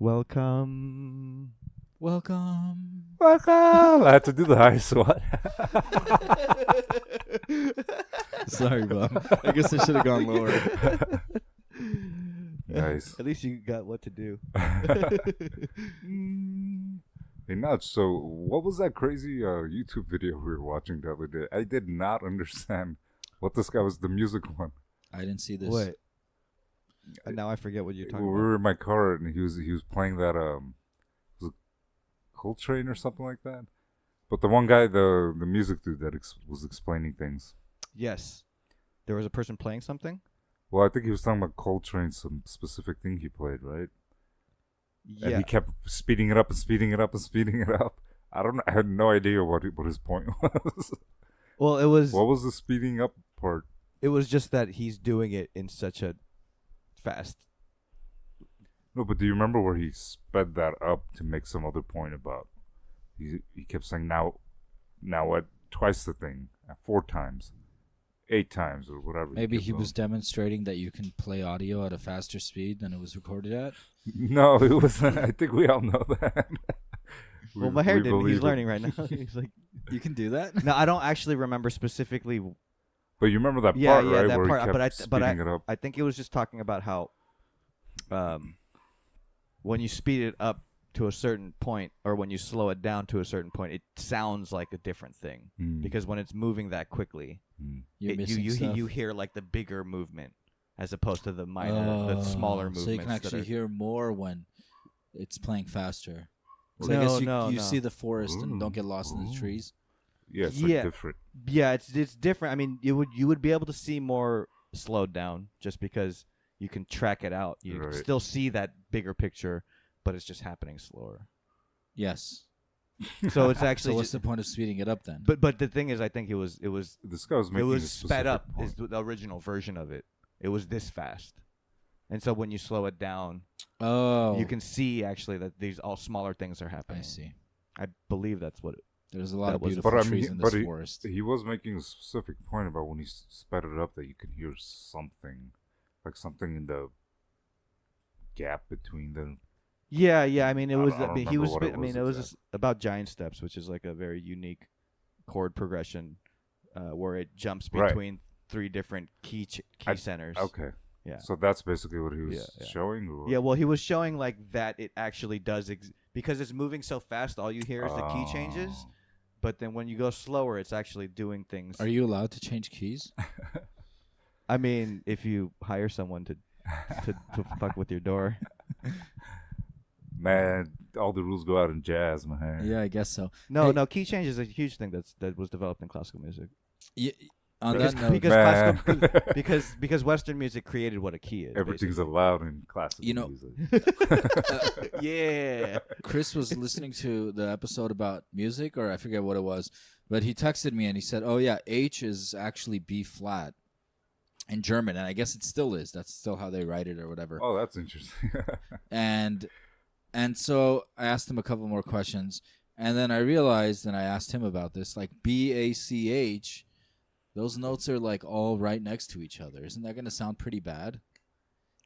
Welcome. Welcome. Welcome. I had to do the highest one. Sorry, Bob. I guess I should have gone lower. Nice. At least you got what to do. Hey, Nudge, so what was that crazy YouTube video we were watching the other day? I did not understand what this guy was, the music one. I didn't see this. What? Now I forget what you're talking We about. were in my car and he was playing that was it Coltrane or something like that. But the one guy, the music dude that was explaining things. Yes. There was a person playing something? Well, I think he was talking about Coltrane, some specific thing he played, right? Yeah. And he kept speeding it up and speeding it up and speeding it up. I don't know. I had no idea what his point was. Well, it was What was the speeding up part? it was just that he's doing it in such a fast. No, but do you remember where he sped that up to make some other point about? He kept saying now at twice the thing, at 4 times, 8 times, or whatever. Maybe kept he was going. demonstrating that you can play audio at a faster speed than it was recorded at. No, it wasn't. I think we all know that. Well, my hair we didn't. He's believe it. learning right now. He's like, You can do that? no, I don't actually remember specifically. But you remember that Yeah, part, yeah, right? that where part, he kept but I- speeding but I- it up. I think it was just talking about how, when you speed it up to a certain point, or when you slow it down to a certain point, it sounds like a different thing. Mm. Because when it's moving that quickly, You're you missing stuff. you hear like the bigger movement as opposed to the minor, the smaller movements. So you can that actually are- hear more when it's playing faster. So No, I guess no, you no. see the forest and don't get lost in the Ooh. trees. Yeah, it's Yeah. like different. Yeah, it's different. I mean, you would be able to see more slowed down just because you can track it out. You can Right. still see that bigger picture, but it's just happening slower. Yes. So it's So actually what's just, the point of speeding it up then? but the thing is, I think it was This guy was making a sped specific up point. is the original version of it. It was this fast, and so when you slow it down, Oh, you can see actually that these all smaller things are happening. I see. I believe that's what. There's a lot That of was- beautiful But I mean, trees in this but forest. he was making a specific point about when he sped it up that you could hear something, like something in the gap between the. Yeah. I mean, it was. I don't he remember was. what it I mean, was it was just about giant steps, which is like a very unique chord progression, where it jumps Right. between 3 different key centers. Okay. Yeah. So that's basically what he was Yeah. showing. Or? Yeah, well, he was showing like that it actually does because it's moving so fast. All you hear is the key changes, Oh. but then when you go slower, it's actually doing things. Are you allowed to change keys? I mean, if you hire someone to fuck with your door. Man, all the rules go out in jazz, man. Yeah, I guess so. No, Hey- no, key change is a huge thing that was developed in classical music. Yeah, on Because, that note, because Man. classical because Western music created what a key is. Everything's basically. allowed in classical You know- music. Yeah. Chris was listening to the episode about music, or I forget what it was, but he texted me and he said, "Oh yeah, H is actually B flat in German, and I guess it still is. That's still how they write it, or whatever." Oh, that's interesting. And so I asked him a couple more questions, and then I realized, and I asked him about this, like BACH, those notes are like all right next to each other. Isn't that going to sound pretty bad?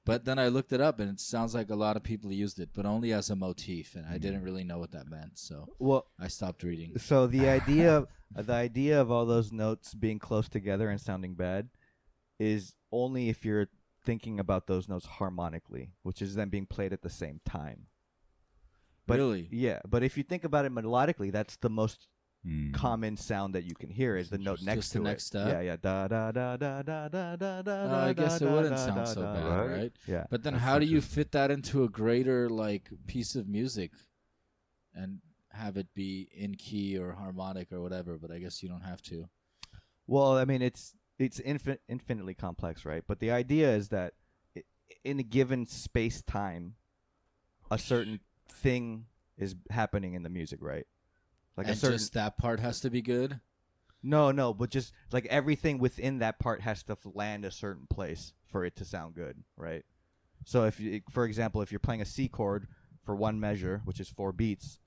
But then I looked it up, and it sounds like a lot of people used it, but only as a motif, and I didn't really know what that meant, so Well, I stopped reading. so the idea of all those notes being close together and sounding bad is only if you're thinking about those notes harmonically, which is then being played at the same time. But Really? yeah, but if you think about it melodically, that's the most Hmm. common sound that you can hear is the note Just next the to next it. step? Yeah, da da da da da da da da. I guess it da, wouldn't da, sound da, so da, bad, da. Right? right? Yeah. But then That's how do you interesting. fit that into a greater like piece of music and have it be in key or harmonic or whatever, but I guess you don't have to. Well, I mean, it's infinitely complex, right? But the idea is that in a given space time, a certain thing is happening in the music, right? Like And a certain just that part has to be good? no, but just like everything within that part has to land a certain place for it to sound good, right? So if you, for example, if you're playing a C chord for one measure, which is 4 beats,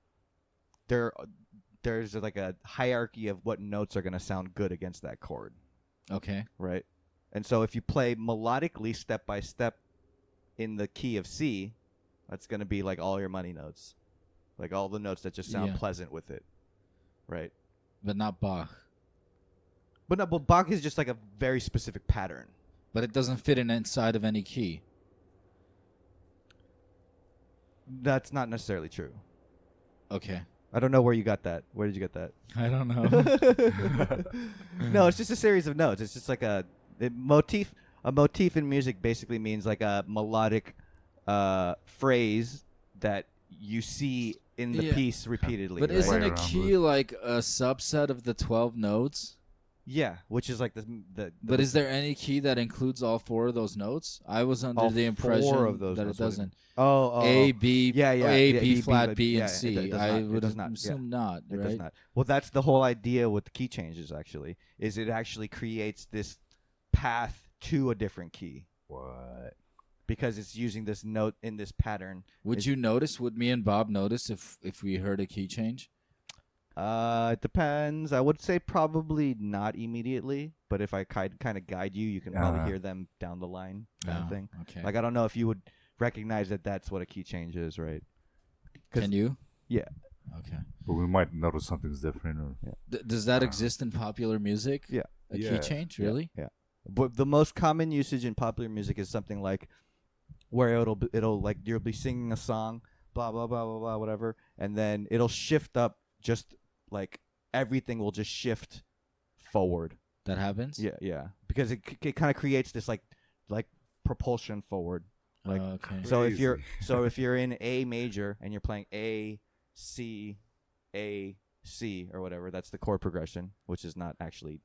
there's like a hierarchy of what notes are going to sound good against that chord, Okay. right? And so if you play melodically step by step in the key of C, That's gonna be like all your money notes, like all the notes that just sound Yeah. pleasant with it, right? But not Bach. But no, but Bach is just like a very specific pattern. But it doesn't fit inside of any key. That's not necessarily true. Okay. I don't know where you got that. Where did you get that? I don't know. No, it's just a series of notes. It's just like a motif. A motif in music basically means like a melodic phrase that you see in the Yeah. piece repeatedly. But right? isn't a Right. key like a subset of the 12 notes? Yeah, which is like the But is there any key that includes all 4 of those notes? I was under all the impression 4 of those that it notes? What do you mean? doesn't. Oh, A, B, yeah, yeah, A, yeah, B B, flat, but B, yeah, and C. it does I not- it would does not, assume not, It right? does not. Well, that's the whole idea with the key changes. Actually, is it actually creates this path to a different key What? because it's using this note in this pattern. Would you notice? Would me and Bob notice if we heard a key change? It depends. I would say probably not immediately, but if I kind of guide you, you can probably hear them down the line, kind of Oh, thing. Okay. Like I don't know if you would recognize that that's what a key change is, right? 'Cause- Can you? Yeah. Okay. But we might notice something's different. Or Does that exist in popular music? Yeah. A Yeah. key change, Yeah, really? Yeah. But the most common usage in popular music is something like where it'll like you'll be singing a song, blah blah blah blah blah whatever, and then it'll shift up just like everything will just shift forward. That happens. Yeah, because it kind of creates this like propulsion forward. Like Okay. so if you're Crazy. in A major and you're playing A C or whatever, that's the chord progression, which is not actually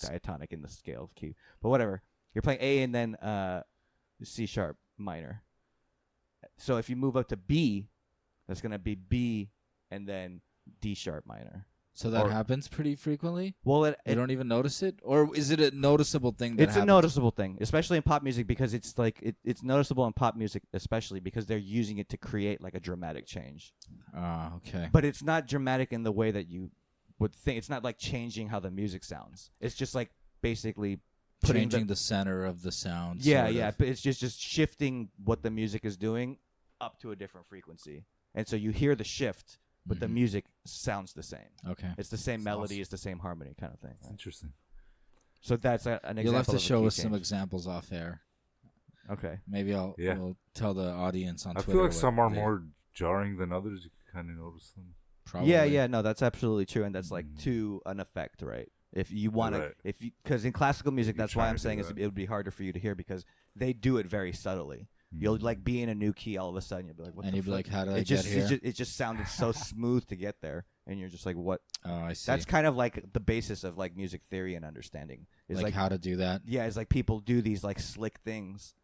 diatonic in the scale of key, but whatever. You're playing A and then C sharp minor. So if you move up to B, that's gonna be B and then D sharp minor. So that Or- happens pretty frequently. Well, You don't even notice it, or is it a noticeable thing? That it's a happens? noticeable thing, especially in pop music, because it's like it's noticeable in pop music, especially because they're using it to create like a dramatic change. Ah, okay. But it's not dramatic in the way that you would think. It's not like changing how the music sounds. It's just like basically putting Changing the center of the sound. yeah, sort yeah. of. But it's just shifting what the music is doing up to a different frequency, and so you hear the shift, but the Mhm. music sounds the same. Okay. It's the same That's melody, awesome. it's the same harmony, kind of thing. It's interesting. So that's an example. You'll have to of a show key us some change. examples off air. Okay. Maybe Yeah. we'll tell the audience on I Twitter. feel like what some are they- more jarring than others. You can kind of notice them. Probably. Yeah, no, that's absolutely true, and that's like Mm. to an effect, right? If you want to, Right. because in classical music, You're that's why trying I'm to do saying that. it would be harder for you to hear because they do it very subtly. You'll like be in a new key all of a sudden. You'll be like, "What And the you'd be fuck?" like, "How did I it just, get here?" It just sounded so smooth to get there, and you're just like, "What?" Oh, I see. That's kind of like the basis of like music theory and understanding. Is like how to do that. yeah, it's like people do these like slick things,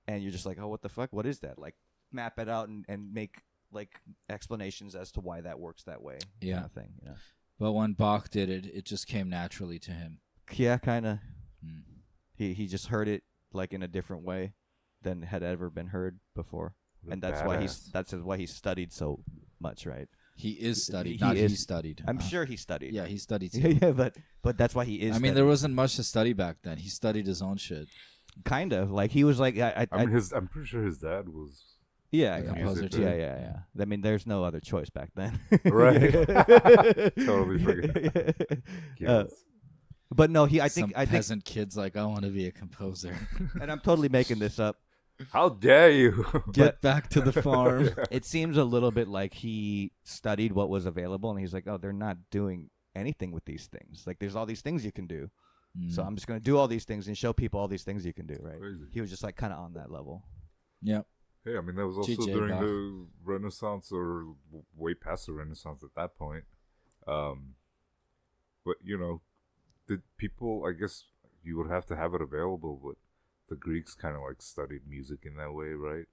and you're just like, "Oh, what the fuck? What is that?" Like map it out and make like explanations as to why that works that way. Yeah. kind of thing. You know? But when Bach did it, it just came naturally to him. Yeah, kind of. Hmm. He just heard it like in a different way than had ever been heard before, What a and that's badass. why he studied so much, right? He is studied, He not is- he studied. I'm sure he studied. Yeah, he studied. yeah, Too. yeah, but that's why he is. I mean, there studying. wasn't much to study back then. He studied his own shit. kind of like he was like I mean, I'm pretty sure his dad was. yeah, a yeah, composer music, too. yeah, yeah. I mean, there's no other choice back then. Right. Totally forget. Uh, but no, I Some think, peasant kid's like, I want to be a composer. and I'm totally making this up. How dare you? Get back to the farm. It seems a little bit like he studied what was available, and he's like, "Oh, they're not doing anything with these things. Like, there's all these things you can do, so Mm. I'm just going to do all these things and show people all these things you can do." Right? Crazy. He was just like kind of on that level. Yep. Hey, I mean, that was also GJ during Bach. the Renaissance, or way past the Renaissance at that point. But you know, did people? I guess you would have to have it available, but the Greeks kind of like studied music in that way, right?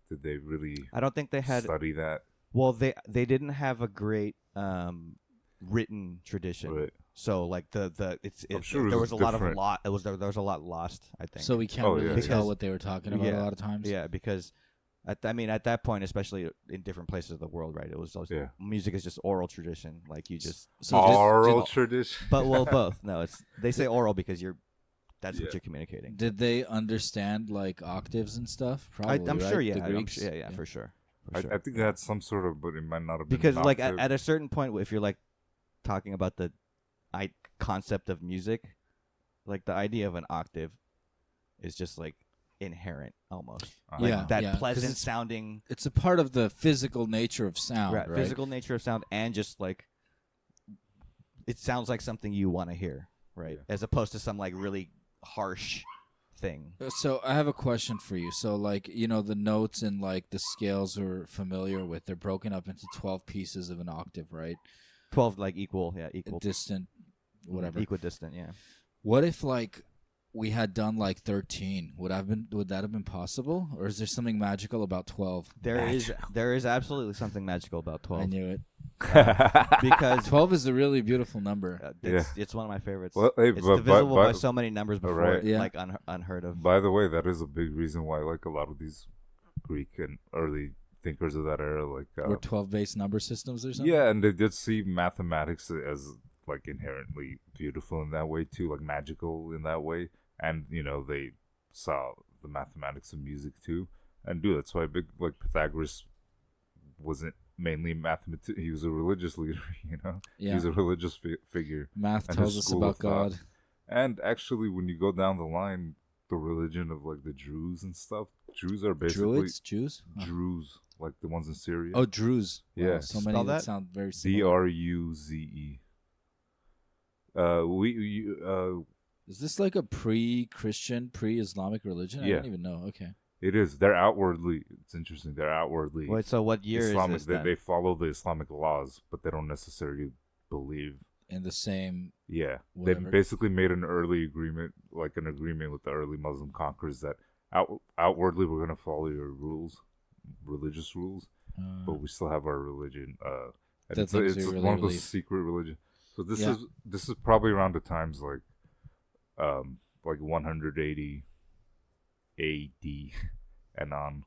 Did they really I don't think they had. study that? Well, they didn't have a great written tradition. Right. So like I'm sure it there was was a lot different. there was a lot lost. I think. So we can't Oh, really yeah, tell Because- what they were talking about a lot of times. Yeah, because at that point, especially in different places of the world, right? It was also, Yeah. music is just oral tradition. Like you just So Oral just- tradition. but well, both. No, they say oral because That's Yeah. what you're communicating. Did they understand like octaves and stuff? Probably, I'm right? sure. Yeah, The Greeks. yeah, for sure. For sure. I think that's some sort of, but it might not have been Because an like octave. at a certain point, if you're like talking about the concept of music, like the idea of an octave is just like inherent almost. Like Yeah, that 'cause pleasant it's- sounding It's a part of the physical nature of sound, right? physical nature of sound, and just like it sounds like something you want to hear, right? Yeah. As opposed to some like really harsh thing. So I have a question for you. So like, you know, the notes and like the scales we're familiar with, they're broken up into 12 pieces of an octave, right? 12 like equal Distant, whatever. equidistant, yeah. What if like we had done like 13? Would that have been possible, or is there something magical about 12? There is absolutely something magical about 12. I knew it. Because 12 is a really beautiful number. it's one of my favorites. Well, hey, it's but- divisible but- by so many numbers before right. it, Yeah. like unheard of. By the way, that is a big reason why like a lot of these Greek and early thinkers of that era, like Or 12-base number systems or something? yeah, and they did see mathematics as like inherently beautiful in that way too, like magical in that way, and you know they saw the mathematics of music too, and that's why big like Pythagoras wasn't mainly mathematician. He was a religious leader, you know. Yeah. He was a religious figure. Math and tells his us school about of thought. God. And actually, when you go down the line, the religion of like the Druze and stuff, Druze are basically Druids? Jews? Oh. Druze, like the ones in Syria. Oh, Druze. Wow, Yeah. so Spell many that that? sound very similar. Druze. Is this like a pre-Christian, pre-Islamic religion? I Yeah. don't even know. Okay. It is. They're outwardly. It's interesting. They're outwardly Wait, so what year Islamic. is this then? They follow the Islamic laws, but they don't necessarily believe. In the same. Yeah, Whatever. they basically made an early agreement, like an agreement with the early Muslim conquerors that outwardly we're gonna follow your rules, religious rules, but we still have our religion. And The it's things we it's really one of those believe. secret religions. So this Yeah. is probably around the times like 180 AD and on.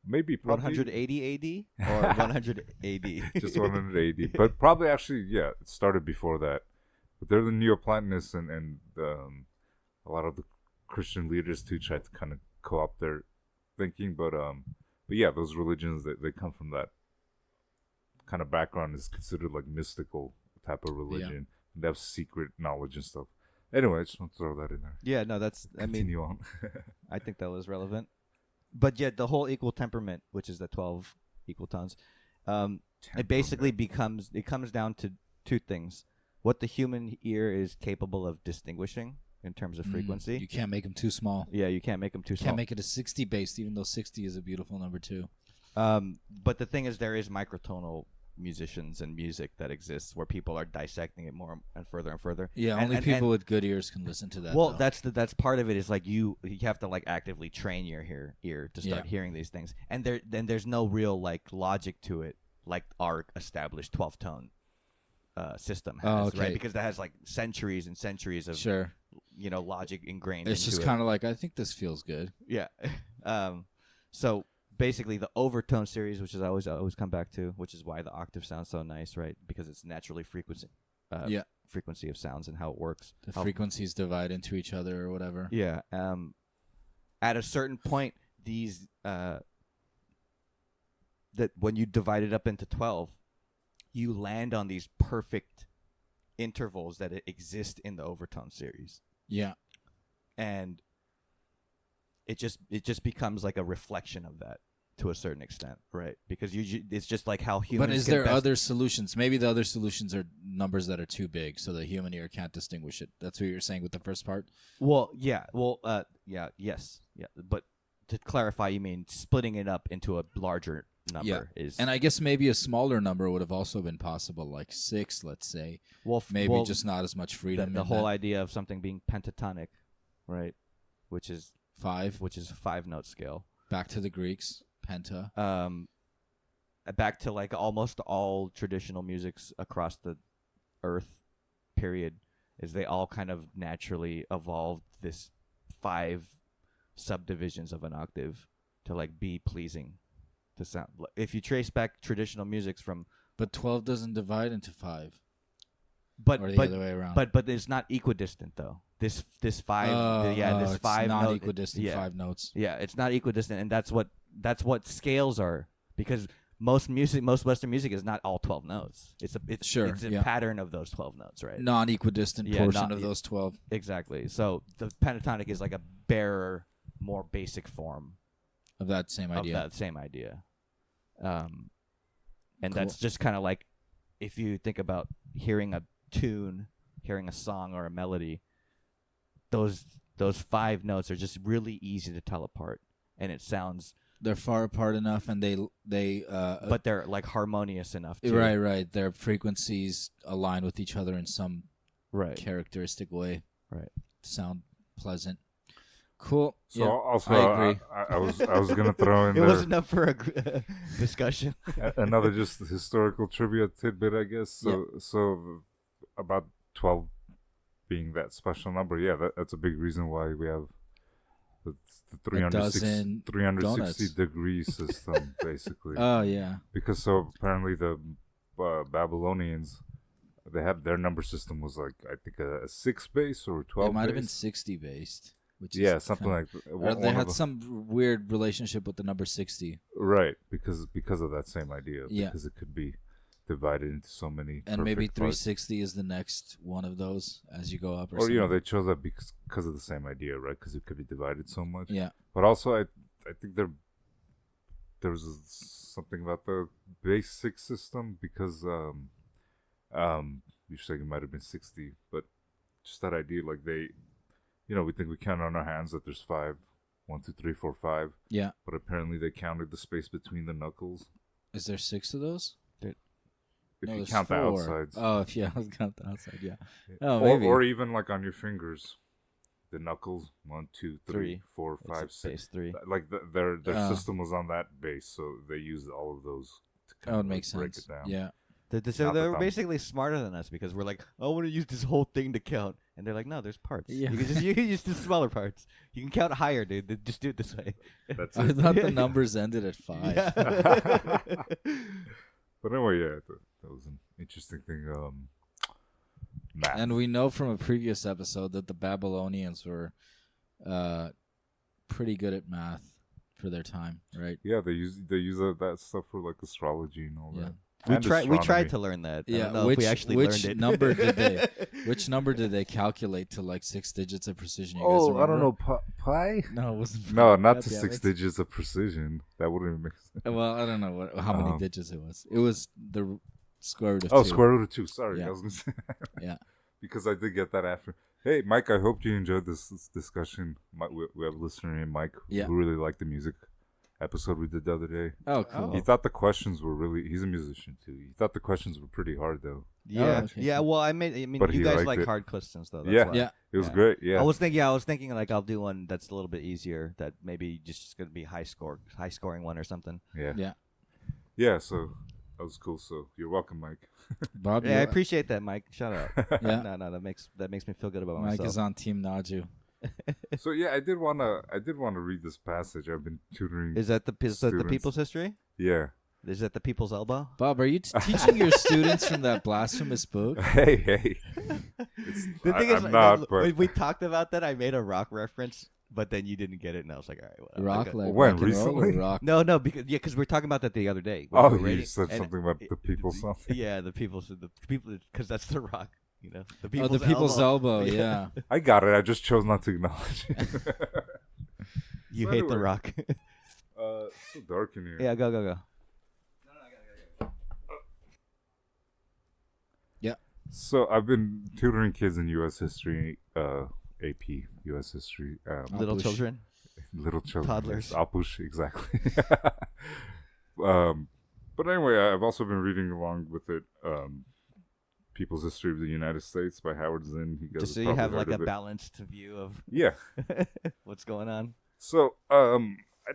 Maybe probably 180 AD or 100 AD? just 180, but probably actually yeah, it started before that. But they're the Neoplatonists and a lot of the Christian leaders too tried to kind of co-opt their thinking, but yeah, those religions they come from that kind of background is considered like mystical type of religion. They have secret knowledge and stuff. Anyway, I just want to throw that in there. Yeah, no, that's. I mean, Continue on. I think that was relevant. But yet, the whole equal temperament, which is the 12 equal tones, it basically comes down to two things: what the human ear is capable of distinguishing in terms of frequency. You can't make them too small. Yeah, you can't make them too small. Can't make it a 60 base, even though 60 is a beautiful number too. But the thing is, there is microtonal musicians and music that exists where people are dissecting it more and further. Yeah, And- only and- people and- with good ears can listen to that. Well, though. that's part of it. Is like you have to like actively train your ear to start Yeah. hearing these things, and there's no real like logic to it, like our established 12 tone system has, Oh, okay. right? Because that has like centuries and centuries of sure. logic ingrained. It's into just it. kind of like, I think this feels good. Yeah. So basically, the overtone series, which is I always come back to, which is why the octave sounds so nice, right? Because it's naturally frequency of sounds and how it works. The How- frequencies divide into each other or whatever. Yeah. At a certain point, these that when you divide it up into 12, you land on these perfect intervals that exist in the overtone series, Yeah. and it just becomes like a reflection of that to a certain extent, right? Because it's just like how humans. But is can there best- other solutions? Maybe the other solutions are numbers that are too big, so the human ear can't distinguish it. That's what you're saying with the first part? Well, yeah. Well, yes. Yeah. But to clarify, you mean splitting it up into a larger number is. And I guess maybe a smaller number would have also been possible, like 6, let's say. well, Maybe just not as much the, freedom. the in whole that. idea of something being pentatonic, right? Which is 5. a 5-note scale. Back to the Greeks. Penta. Back to like almost all traditional musics across the earth period is they all kind of naturally evolved this 5 subdivisions of an octave to like be pleasing to sound. If you trace back traditional musics from But 12 doesn't divide into 5. but Or the but other way around. but it's not equidistant though. this it's five not note, equidistant 5 notes. Yeah, it's not equidistant, and that's what scales are, because most Western music is not all 12 notes. It's a pattern of those 12 notes, right? Non-equidistant portion of those 12. Exactly. So the pentatonic is like a barer, more basic form of that same idea. And Cool. that's just kind of like, if you think about hearing a tune, hearing a song or a melody, those 5 notes are just really easy to tell apart, and it sounds. They're far apart enough, and but they're like harmonious enough too. Right. Their frequencies align with each other in some characteristic way. Right. Sound pleasant. Cool. So also, I agree. I was gonna throw in. It wasn't enough for a discussion. Another just historical trivia tidbit, I guess. So about 12 being that special number, that's a big reason why we have the 360 degree system, basically. Oh yeah. Because so apparently the Babylonians, they had their number system was like, I think a 6 base or 12. It might have been 60 based. Which is something like. They had some weird relationship with the number 60. Right, because of that same idea. Because it could be divided into so many. And maybe 360 is the next one of those as you go up. Or they chose that because of the same idea, right? Because it could be divided so much. Yeah. But also, I think there was something about the basic system, because you're saying it might have been 60, but just that idea, like we think we count on our hands that there's 5, 1, 2, 3, 4, 5. Yeah. But apparently they counted the space between the knuckles. Is there 6 of those? If you count 4. The outsides. Oh, if I count the outside, yeah. Oh, maybe. Or even like on your fingers, the knuckles, 1, 2, 3, 4, 5, 6. 3. Like their system was on that base, so they used all of those to kind of makes break sense. it down. Yeah. So they're basically smarter than us, because we're like, I want to use this whole thing to count, and they're like, no, there's parts. Yeah. You can use the smaller parts. You can count higher, dude. Just do it this way. That's I thought the numbers ended at 5. Yeah. But anyway, that was an interesting thing. Math. And we know from a previous episode that the Babylonians were pretty good at math for their time, right? Yeah, they use that stuff for like astrology and all that. We tried to learn that. I don't know if we actually learned it. Which number did they calculate to like 6 digits of precision? You guys I don't remember? know. Pi? No, it wasn't. No, not to 6 digits of precision. That wouldn't make sense. Well, I don't know how many digits it was. It was the square root of 2. Oh, square root of 2. Sorry, Yeah. I was gonna say. Yeah. Because I did get that after. Hey, Mike, I hope you enjoyed this discussion. We have a listener named Mike who really liked the music episode we did the other day. Oh, cool. He thought the questions were really. He's a musician too. He thought the questions were pretty hard though. Yeah, okay. yeah. Well, But you guys like it. hard questions though. Yeah. That's why. Yeah. It was great. Yeah. I was thinking like I'll do one that's a little bit easier. That maybe just gonna be high scoring one or something. Yeah. Yeah. Yeah. So that was cool. So you're welcome, Mike. Bob, Yeah, I appreciate that, Mike. Shout out. Yeah. No, that makes me feel good about Mike myself. is on Team Naju. So yeah, I did wanna read this passage. I've been tutoring. Is that the students. people's history? Yeah. Is that the people's elbow? Bob, are you teaching your students from that blasphemous book? Hey. The thing is, I'm not, but when we talked about that, I made a rock reference, but then you didn't get it, and I was like, all right, whatever. Rock Okay. like When, rock and roll or recently? rock? No, because we're talking about that the other day. when oh, we were you rating, said and something about the people something. Yeah, the people, because that's the rock. The People's elbow. Yeah. I got it. I just chose not to acknowledge it. You So hate the anyway. rock. It's so dark in here. Yeah, go. So I've been tutoring kids in U.S. history, AP, U.S. history. Little Apush. children. Little children. Toddlers. Apush, exactly. But anyway, I've also been reading along with it. People's History of the United States by Howard Zinn. Just so you have like a balanced view of Yeah. what's going on. So I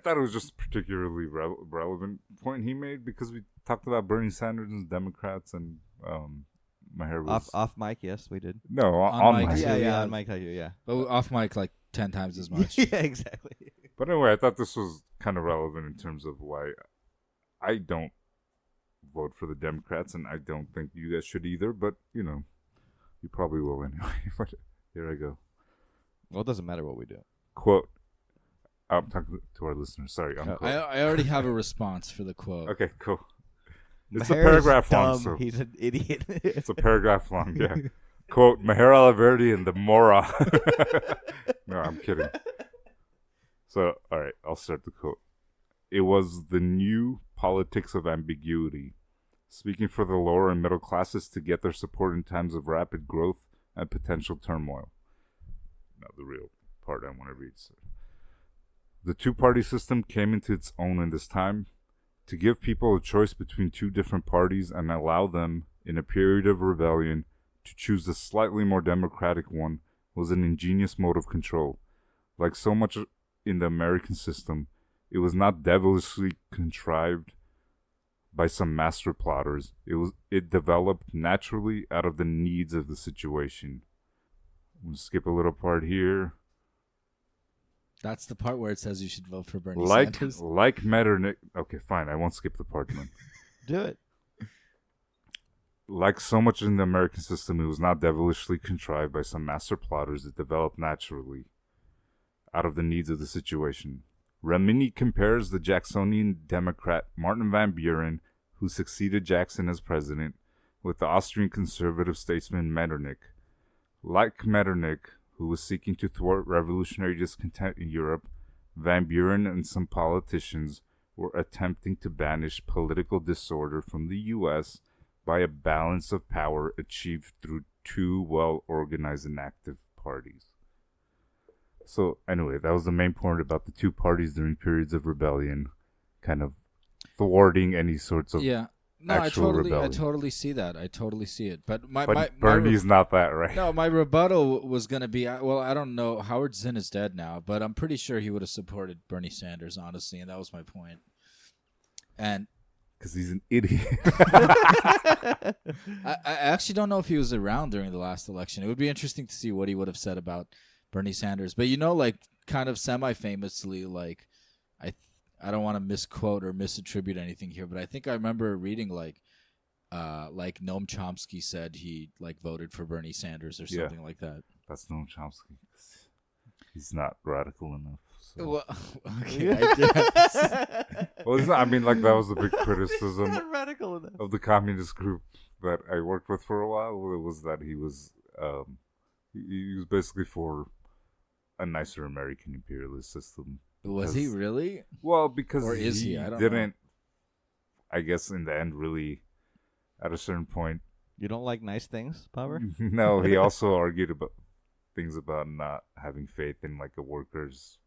thought it was just a particularly relevant point he made because we talked about Bernie Sanders and Democrats and my hair was Off mic, yes, we did. no On on mic. mic. Yeah, on mic, yeah. But off mic like 10 times as much. Yeah, exactly. But anyway, I thought this was kind of relevant in terms of why I don't vote for the Democrats, and I don't think you guys should either. But you probably will anyway. But here I go. Well, it doesn't matter what we do. Quote. I'm talking to our listeners. Sorry. I already have a response for the quote. Okay, cool. It's Maher a paragraph is long. dumb. So He's an idiot. it's a paragraph long, yeah. Quote, Maher al-Averdi and the Mora. No, I'm kidding. So, all right, I'll start the quote. It was the new politics of ambiguity, speaking for the lower and middle classes to get their support in times of rapid growth and potential turmoil. Now, the real part I want to read. So. The two-party system came into its own in this time to give people a choice between two different parties and allow them, in a period of rebellion, to choose the slightly more democratic one was an ingenious mode of control. Like so much in the American system, it was not devilishly contrived by some master plotters. It developed naturally out of the needs of the situation. I'm going to skip a little part here. That's the part where it says you should vote for Bernie Like Sanders. Metternich. Okay, fine. I won't skip the part, man. Do it. Like so much in the American system, it was not devilishly contrived by some master plotters. It developed naturally out of the needs of the situation. Remini compares the Jacksonian Democrat Martin Van Buren, who succeeded Jackson as president, with the Austrian conservative statesman Metternich. Like Metternich, who was seeking to thwart revolutionary discontent in Europe, Van Buren and some politicians were attempting to banish political disorder from the U.S. by a balance of power achieved through two well-organized and active parties. So, anyway, that was the main point about the two parties during periods of rebellion, kind of thwarting any sorts of actual rebellion. I totally see that. I totally see it. But Bernie's not that, right? No, my rebuttal was going to be, well, I don't know. Howard Zinn is dead now, but I'm pretty sure he would have supported Bernie Sanders, honestly, and that was my point. And because he's an idiot. I actually don't know if he was around during the last election. It would be interesting to see what he would have said about Bernie Sanders. But, like, kind of semi-famously, like, I don't want to misquote or misattribute anything here, but I think I remember reading, like Noam Chomsky said he, like, voted for Bernie Sanders or something like that. That's Noam Chomsky. He's not radical enough. So. Well, okay, I guess. Well, it's not, I mean, like, that was the big criticism Radical enough. of the communist group that I worked with for a while. It was that he was basically for a nicer American imperialist system. Was he really? Well, because or is he? I don't didn't, know. I guess, in the end, really, at a certain point. You don't like nice things, Power? No, he also argued about things about not having faith in, like, a workers'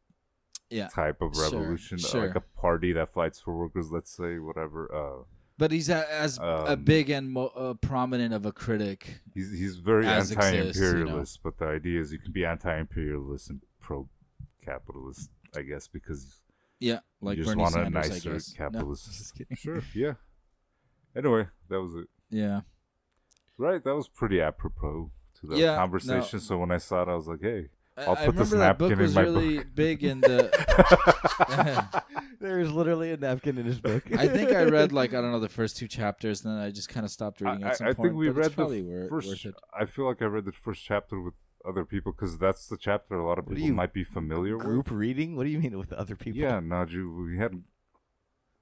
type of revolution, like a party that fights for workers, let's say, whatever. But he's as a big and prominent of a critic. He's very anti-imperialist, but the idea is you can be anti-imperialist and pro-capitalist, I guess, because like you just Bernie want Sanders, a nicer capitalist. No, just kidding. Sure, yeah. Anyway, that was it. Yeah. Right, that was pretty apropos to the conversation. No. So when I saw it, I was like, hey, I'll I put this remember that book napkin was in my really book. big in the. There's literally a napkin in his book. I think I read, like, I don't know, the first two chapters, and then I just kind of stopped reading at some I point. think we but read it's probably the worth first. it. I feel like I read the first chapter with other people because that's the chapter a lot of people might be familiar Group with. reading? What do you mean with other people? Yeah, Naju, we had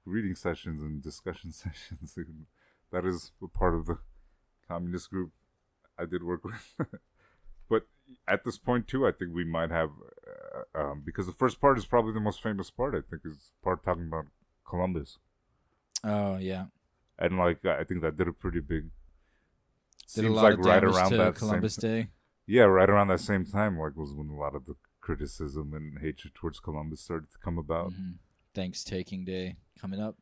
reading sessions and discussion sessions. That is a part of the communist group I did work with. But at this point, too, I think we might have, because the first part is probably the most famous part, I think, is part talking about Columbus. Oh, yeah. And, like, I think that did a pretty big, Did a seems lot like of right damage around to that Columbus same, Day. yeah, right around that same time, like, was when a lot of the criticism and hatred towards Columbus started to come about. Mm-hmm. Thanks-taking Day coming up.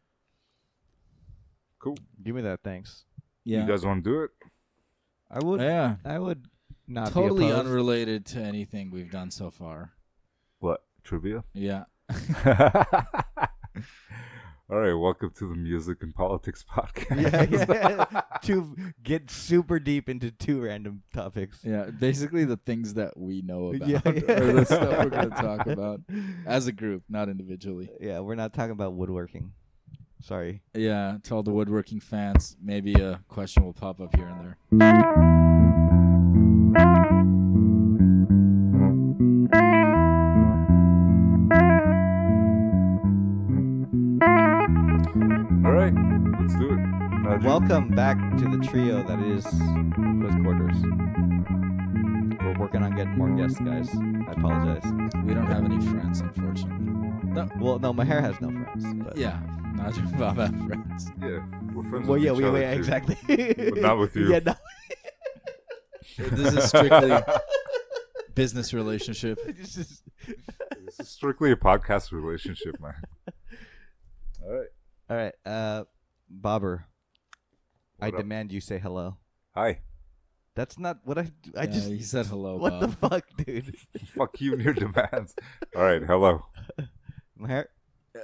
Cool. Give me that, thanks. Yeah. You guys want to do it? I would. Yeah. I would not Totally be opposed. unrelated to anything we've done so far. What? Trivia? Yeah. All right, welcome to the Music and Politics Podcast. Yeah. To get super deep into two random topics. Yeah, basically the things that we know about Yeah. or the stuff we're going to talk about as a group, not individually. Yeah, we're not talking about woodworking. Sorry. Yeah, to all the woodworking fans, maybe a question will pop up here and there. All right, let's do it. Welcome back to the trio that is Close Quarters. We're working on getting more guests, guys. I apologize. We don't have any friends, unfortunately. Well, no, my hair has no friends. But. Yeah, Najee and Bob have friends. Yeah, we're friends Well, with yeah, each other too. exactly. But not with you. Yeah, no. This is strictly business relationship. This is strictly a podcast relationship, man. All right, Bobber. I What up? demand you say hello. Hi. That's not what I just. He said hello, What Bob. the fuck, dude? Fuck you and your demands. All right, hello. My hair.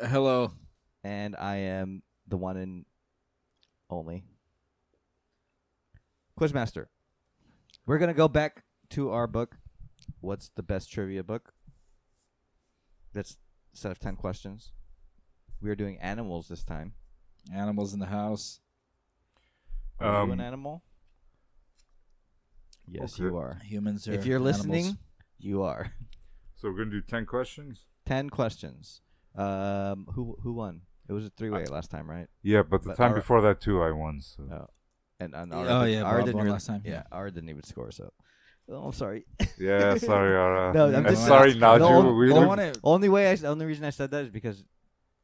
Hello. And I am the one and only Quizmaster. We're gonna go back to our book. What's the best trivia book? That's a set of 10 questions. We are doing animals this time. Animals in the house. Are you an animal? Yes, Okay. you are. Humans are If you're listening, animals. you are. So we're gonna do 10 questions. 10 questions. Who won? It was a 3-way last time, right? Yeah, but the But time our- before that too, I won. So And Oh, yeah, Ara Bob didn't won really, last time. Yeah, Ara didn't even score. So, oh, I'm sorry. yeah, sorry, Ara. No, I'm And just- sorry, the Naju. only- We the don't- wanna- only reason I said that is because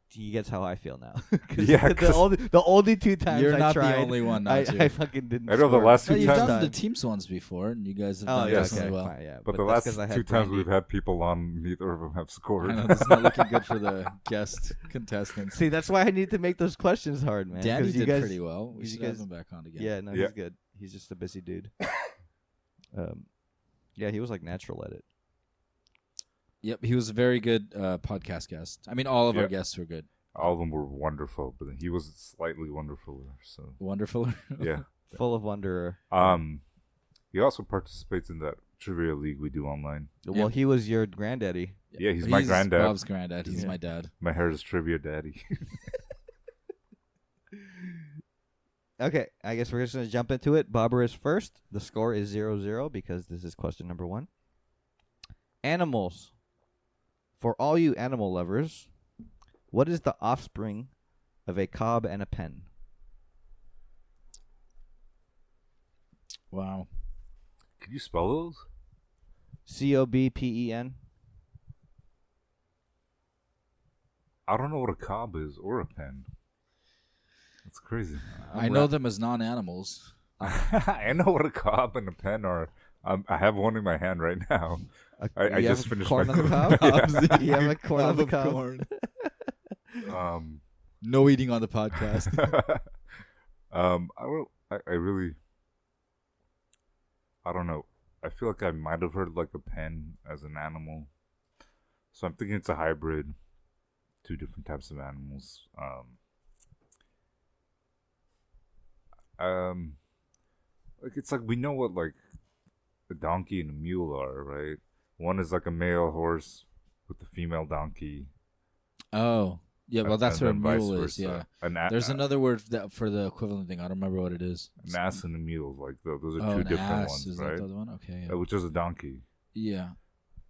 he gets how I feel now. Yeah, 'cause- the only 2 times You're I not tried, the only one, I Najee. fucking didn't. I know the score. last No, two you've times. done the teams ones before, and you guys have Oh, done yeah, yes. definitely okay, well. fine, yeah. But the that's last 'cause I had 2 times Brandy. we've had people on, neither of them have scored. I know this is not looking good for the guest contestants. See, that's why I need to make those questions hard, man. Danny 'cause you did guys, pretty well. We you should guys- have him back on again. Yeah, no, Yeah. he's good. He's just a busy dude. Yeah, he was like natural at it. Yep, he was a very good podcast guest. I mean, all of our Yep. guests were good. All of them were wonderful, but he was slightly wonderfuler. So Wonderful. yeah. Full of wonder. He also participates in that trivia league we do online. Well, he was your granddaddy. Yeah, he's my granddad. Bob's granddad. He's Yeah. my dad. My hair is trivia daddy. Okay, I guess we're just going to jump into it. Bobber is first. The score is 0-0 because this is question number 1. Animals. For all you animal lovers, what is the offspring of a cob and a pen? Wow. Can you spell those? COBPEN? I don't know what a cob is or a pen. That's crazy. I know them as non-animals. I know what a cob and a pen are. I have one in my hand right now. I You just have finished corn my on the cob? Yeah. You have a corn on the cob? No eating on the podcast. I don't know. I feel like I might have heard like a pen as an animal. So I'm thinking it's a hybrid. 2 different types of animals. Like it's like we know what like a donkey and a mule are, right? One is like a male horse with a female donkey. Oh. Yeah, well, that's what a and then vice mule is, versa. yeah. There's another word for the equivalent thing. I don't remember what it is. An ass and a mule, like those are Oh, 2 an different ass. ones, Is right? that the other one? Okay, yeah. Which is a donkey. Yeah.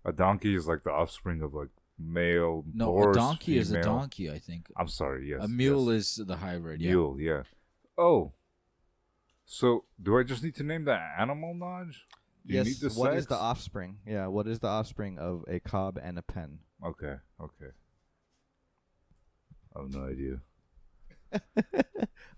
A donkey is like the offspring of like male No, horse. a donkey is a female. donkey, I think. I'm sorry, yes. A mule yes. is the hybrid, yeah. Mule, yeah. Oh. So do I just need to name the animal, Naj? Do you need Yes, the what sex? is the offspring? Yeah, what is the offspring of a cob and a pen? Okay. I have no idea.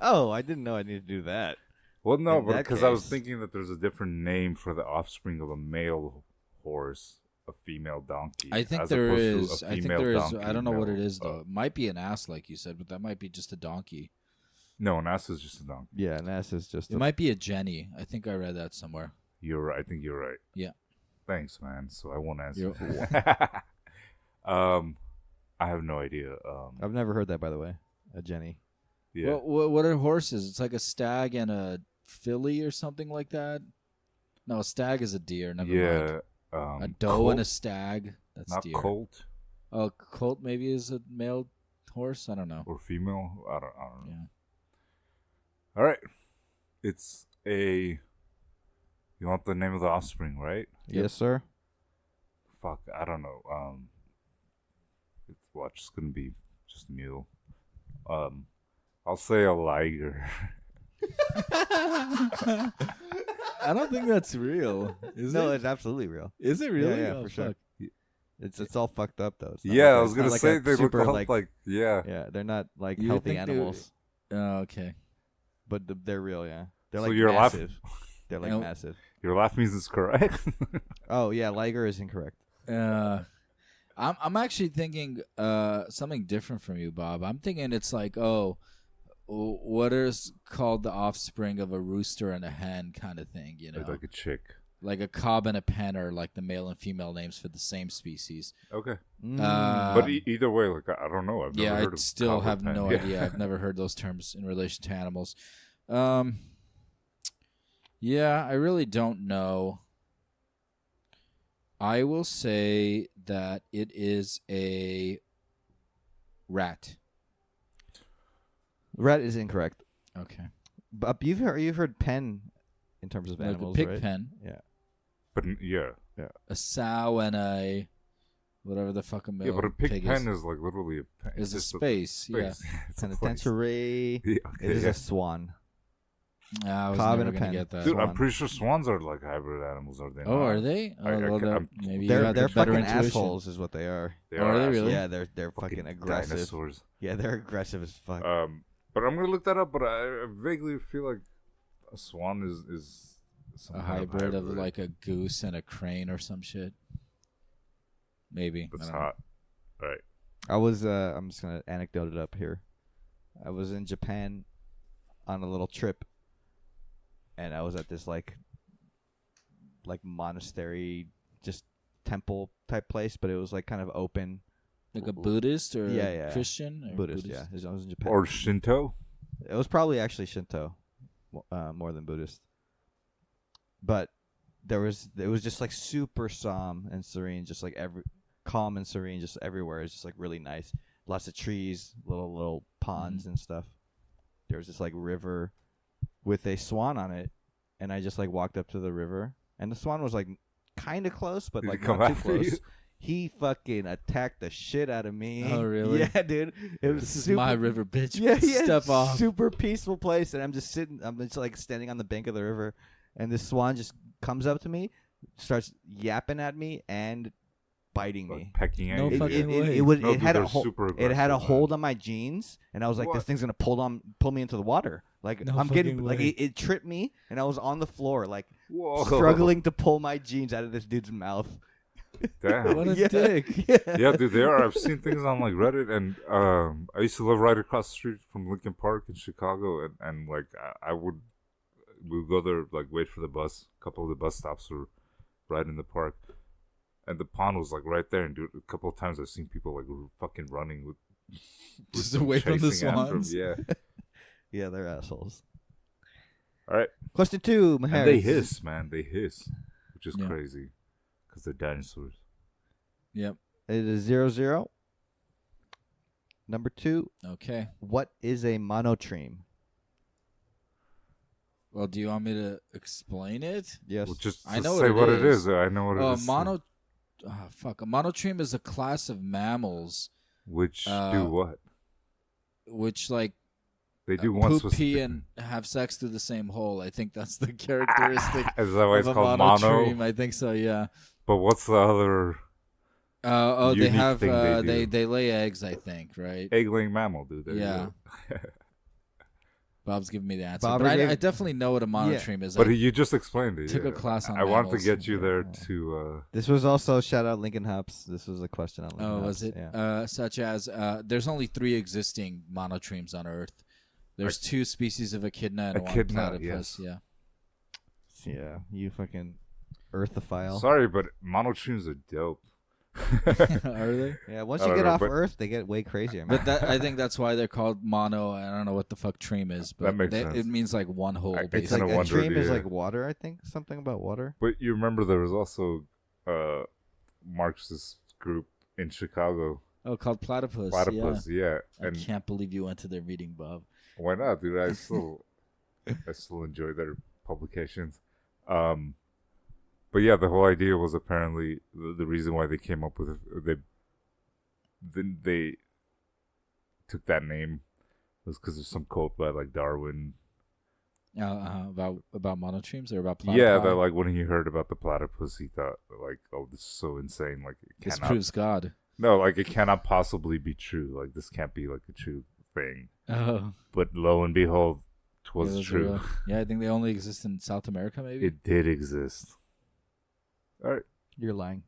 Oh, I didn't know I needed to do that. Well, no, In but that because I was case- thinking that there's a different name for the offspring of a male horse, a female donkey. I think as there opposed to is. a I think female there is. donkey, I don't know what it male, is, though. It might be an ass, like you said, but that might be just a donkey. No, an ass is just a donkey. Yeah, and that's is just It might be a Jenny. I think I read that somewhere. You're right. I think you're right. Yeah. Thanks, man. So I won't answer. You're- that. I have no idea. I've never heard that, by the way. A Jenny. Yeah. What are horses? It's like a stag and a filly or something like that. No, a stag is a deer. Never mind. Yeah. A doe colt, and a stag. That's not deer. colt Oh, colt maybe is a male horse. I don't know. or female. I don't know. Yeah. All right. It's a. You want the name of the offspring, right? Yes, sir. Fuck, I don't know. It's just gonna be just mule. I'll say a liger. I don't think that's real. Is No, it? it's absolutely real. Is it really? Yeah, Oh, for sure. fuck. It's all fucked up though. It's not Yeah, like I was it's not gonna like say a they look super, all like yeah. yeah, they're not like You would healthy think they- animals, Oh, okay. but they're real. Yeah, they're So like you're massive. They're like Nope. massive. Your laugh means it's correct. Oh yeah, liger is incorrect. I'm actually thinking something different from you, Bob. I'm thinking it's like, what is called the offspring of a rooster and a hen kind of thing, you know? Like a chick. Like a cob and a pen are like the male and female names for the same species. Okay. Mm. But either way, like I don't know. I've never heard I of still cob or have pen. no Yeah. idea. I've never heard those terms in relation to animals. Yeah, I really don't know. I will say that it is a rat. Rat is incorrect. Okay. But you've heard pen in terms of Like animals, a pig right? pen, Yeah. But yeah. a sow, and a whatever the fuck a Yeah, male but a pig pen is is like literally a pen. is a It's just space. Yeah. space. It's a place. Penitentiary. Yeah, okay, It is yeah. a swan. I was Cob never and a gonna pen. get that. Dude, Swan. I'm pretty sure swans are like hybrid animals, are they? Oh, not? are they? Oh, I well, can't- then maybe you They're had they're the better fucking intuition. assholes, is what they are. They Oh, are they assholes. really? Yeah, they're fucking aggressive. Dinosaurs. Yeah, they're aggressive as fuck. But I'm gonna look that up. But I vaguely feel like a swan is some A kind of hybrid of like a goose and a crane or some shit. Maybe. That's I don't know. hot. All right. I was I'm just gonna anecdote it up here. I was in Japan on a little trip, and I was at this like monastery, just temple type place, but it was like kind of open. Like a Buddhist or Yeah. Christian? Or Buddhist, yeah. I was in Japan. Or Shinto. It was probably actually Shinto, more than Buddhist. But it was just like super calm and serene, just like calm and serene, just everywhere. It's just like really nice. Lots of trees, little ponds and stuff. There was this like river with a swan on it, and I just like walked up to the river, and the swan was like kind of close, but Did he like come not too after you? close. He fucking attacked the shit out of me. Oh, really? Yeah, dude. It was This is super, my river, bitch. yeah, Step off. super peaceful place, and I'm just like standing on the bank of the river, and this swan just comes up to me, starts yapping at me and biting me. Like pecking at No you. fucking way. It dude, had they're a hold. super It had a aggressive, hold man. on my jeans, and I was like, What? "This thing's gonna pull me into the water." Like No I'm getting fucking like way. it tripped me, and I was on the floor, like Whoa. struggling to pull my jeans out of this dude's mouth. Damn. What a Yeah. dick. Yeah, dude, they are. I've seen things on like Reddit, and I used to live right across the street from Lincoln Park in Chicago, and like we would go there, like wait for the bus. A couple of the bus stops were right in the park, and the pond was like right there. And dude, a couple of times I've seen people like fucking running with Just them away from the chasing after 'em. swans? Yeah. Yeah, they're assholes. All right. Question 2, And Maher. they hiss, man. They hiss, which is Yeah. crazy, because they're dinosaurs. Yep. It is 0-0. Number 2, Okay. what is a monotreme? Well, do you want me to explain it? Yes. Well, just I know say what what it it is. is. I know what it is. A monotreme is a class of mammals Which do uh, what? which like They do one poop, specific pee, thing. and have sex through the same hole. I think that's the characteristic Is that why of it's a called mono? monotreme. I think so. Yeah. But what's the other They unique have thing they do? they lay eggs. I think right. egg-laying mammal, dude? There you Yeah. go. Bob's giving me the answer, Bob but gave- I definitely know what a monotreme is. But I you just explained it. took yeah. a class on I wanted to mammals. get you there to. This was also shout out Lincoln Hops. This was a question on Lincoln Oh, Hops. was it? Yeah. Such as there's only 3 existing monotremes on Earth. There's 2 species of echidna and 1 Echidna, platypus. yes. Yeah. Yeah, you fucking earthophile. Sorry, but monotremes are dope. Are they? Yeah, once I you don't get know, off but- Earth, they get way crazier, man. But that I think that's why they're called mono. I don't know what the fuck treme is, but That makes sense. it means like one hole. I it's kinda like basically. a wondered, stream is yeah. like water, I think. Something about water. But you remember there was also Marxist group in Chicago, Oh, called platypus. Platypus. Yeah, Yeah. I and can't believe you went to their reading, Bob. why not, dude? I still enjoy their publications. But yeah, the whole idea was apparently the reason why they came up with it. They took that name was because there's some quote by like Darwin. About monotremes or about platypi? Yeah, that like when he heard about the platypus, he thought like, "Oh, this is so insane! Like, This cannot, proves God. no, like it cannot possibly be true. Like, this can't be like a true thing." Oh, But lo and behold, it was those true. are, yeah, I think they only exist in South America, maybe. It did exist. All right. You're lying.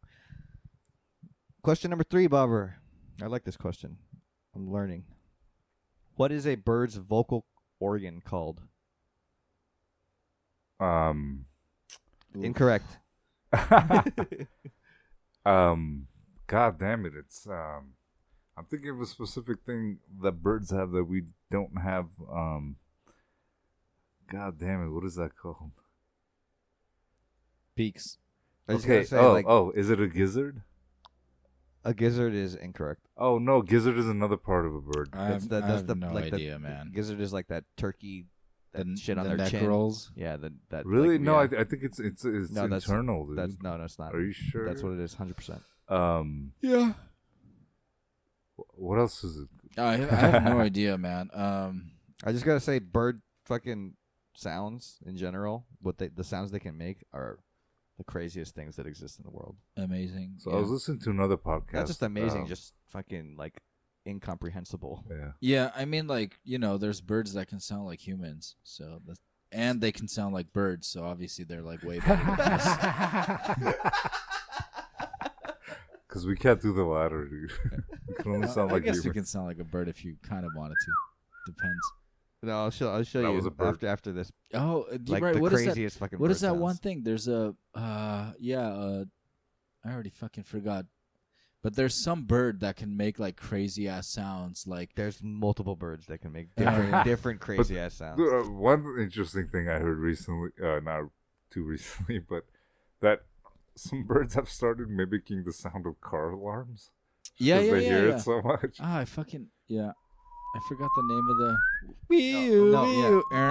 Question number 3, Bobber. I like this question. I'm learning. What is a bird's vocal organ called? Oof. Incorrect. God damn it! It's I'm thinking of a specific thing that birds have that we don't have. God damn it! What is that called? Beaks. I was Okay. gonna say, Is it a gizzard? a gizzard is incorrect. Oh no, gizzard is another part of a bird. I have no like idea, man. Gizzard is like that turkey that The- shit on the their neck chin. rolls? Yeah, that Really? like, No, yeah. I think it's No, that's- internal, dude. That's no, it's not. Are you sure? That's what it is, 100%. Yeah. What else is it? I have no idea, man. I just gotta say, bird fucking sounds in general, the sounds they can make are the craziest things that exist in the world. Amazing. So yeah. I was listening to another podcast. Not just amazing, just fucking like incomprehensible. yeah. Yeah, I mean, like, there's birds that can sound like humans, and they can sound like birds, so obviously they're like way better than us. Because we can't do the latter, dude. We can only sound I like guess human. you can sound like a bird if you kind of wanted to. Depends. No, I'll show That was you a bird. after this. Oh, Like right. the What is that? craziest fucking. What bird is that sounds. one thing? There's I already fucking forgot. But there's some bird that can make like crazy ass sounds, like There's multiple birds that can make Yeah. different crazy ass sounds. One interesting thing I heard recently, not too recently, but that some birds have started mimicking the sound of car alarms. yeah, Because they hear yeah. it so much. I forgot the name of the.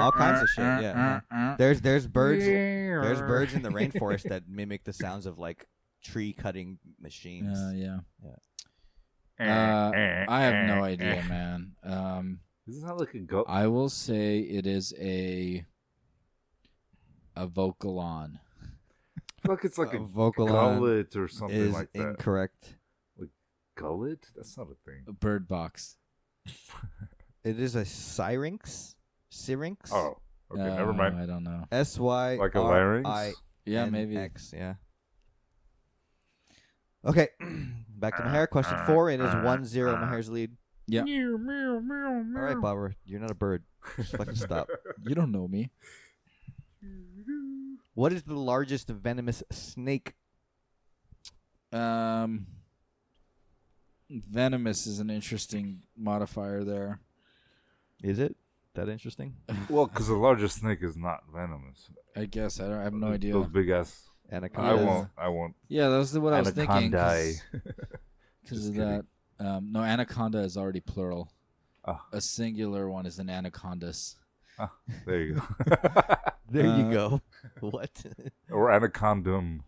All kinds of shit, yeah. There's birds in the rainforest that mimic the sounds of like tree cutting machines. Yeah. I have no idea, man. Isn't that like a goat? I will say it is a vocalon. I feel like it's like a Vocalon gullet or something is like that. incorrect. Gullet? That's not a thing. A bird box. It is a syrinx. Syrinx. Oh, okay, never mind. I don't know. SY Like a larynx? Yeah, maybe. X, yeah. Okay, back to Maher. Question 4. It is 1-0 Maher's lead. Yeah. All right, Bobber, you're not a bird. Just fucking stop. You don't know me. What is the largest venomous snake? Venomous is an interesting modifier there. Is it that interesting? Well, because the largest snake is not venomous. I guess I have no idea. Those big ass. Anaconda. I won't. Yeah, that's what I was thinking. Anacondae. Because Just of that. No, anaconda is already plural. Oh. A singular one is an anacondas. There you go. There you go. What? Or anacondum.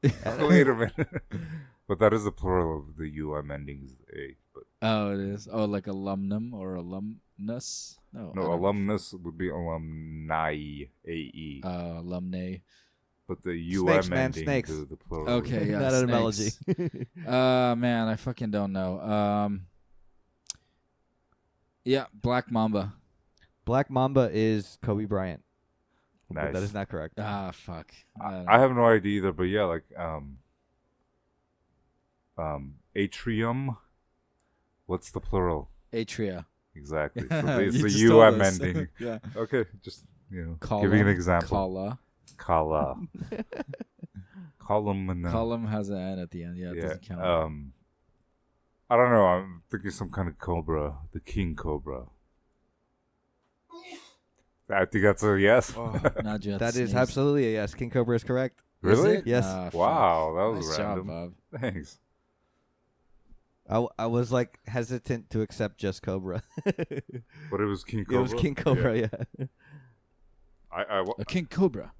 Wait a minute. But that is the plural of the UM ending is A. But Oh, it is. Oh, like alumnum or alumnus? No, I don't- alumnus would be alumni, AE. alumni. But the Snakes, UM man, ending, snakes. the plural. Okay, yeah. Not an analogy. snakes. Man, I fucking don't know. Yeah, Black Mamba. Black Mamba is Kobe Bryant. But Nice. that is not correct. Ah, fuck. I have no idea either, but yeah, like atrium. What's the plural? Atria. Exactly. So it's You the just told UM us. ending. Yeah. Okay, just giving an example. Kala. Kala. Column. Column has an N at the end. Yeah, it doesn't count. I don't know. I'm thinking some kind of cobra. The king cobra. I think that's a yes. Not just That is sneeze. absolutely a yes. King Cobra is correct. Is Really? it? Yes. Ah, fuck. Wow, that was Nice random. job, Bob. Thanks. I was like hesitant to accept just Cobra. But it was king cobra. It was King Cobra, yeah. A king cobra.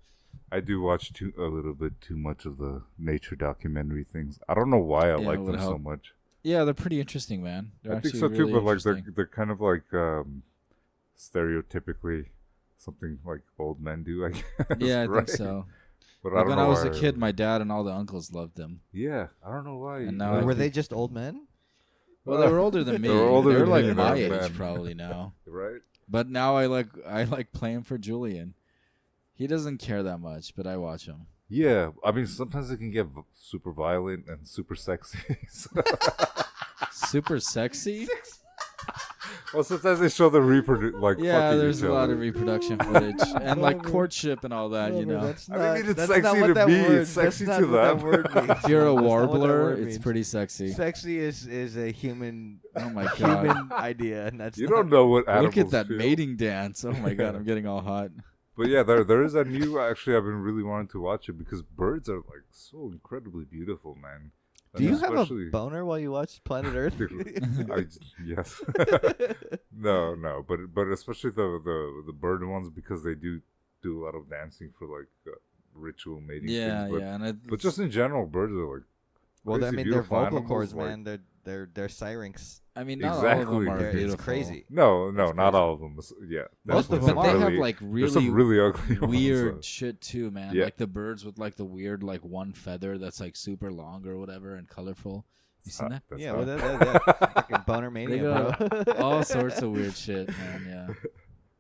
I do watch a little bit too much of the nature documentary things. I don't know why I Yeah, like it would them so help. much. Yeah, they're pretty interesting, man. They're I think actually so too, really but like interesting. they're kind of like stereotypically something like old men do, I guess. Yeah, I right? think so. But Like I don't when know I was why. a kid, my dad and all the uncles loved them. Yeah, I don't know why. And now I Were think- they just old men? Well, they were older than me. They were older They're than like me, my they're age men. probably now. Right? But now I like playing for Julian. He doesn't care that much, but I watch him. Yeah, I mean, sometimes it can get super violent and super sexy. So- Super sexy? well, sometimes they show the like Yeah, fucking there's each a lot other. of reproduction footage and like courtship and all that, you know. That's I mean, it's that's sexy not what to that me, word- it's that's sexy not to what that them. word means. If you're a That's not what that warbler, word it's means. pretty sexy. Sexy is a human Oh my god. human idea, and that's You not- don't know what animals Look at that feel. mating dance. Oh my god, I'm getting all hot. But yeah, there is a new. Actually, I've been really wanting to watch it because birds are like so incredibly beautiful, man. Do you And have especially- a boner while you watch Planet Earth? yes. no, but especially the bird ones because they do a lot of dancing for like ritual mating Yeah, things. But, yeah. And but just in general, birds are like Well, I crazy mean, they're beautiful vocal animals, cords, like- man. They're syrinx. I mean, not all of Exactly. them are They're- It's beautiful. crazy. No, That's not crazy. all of them. Yeah, Most of definitely them But they some have really- like there's some really really ugly ones, weird shit too, man. Yeah. Like the birds with like the weird like one feather that's like super long or whatever and colorful. You seen that? That's Yeah, not- well, that fucking boner mania, They bro. All sorts of weird shit, man. Yeah.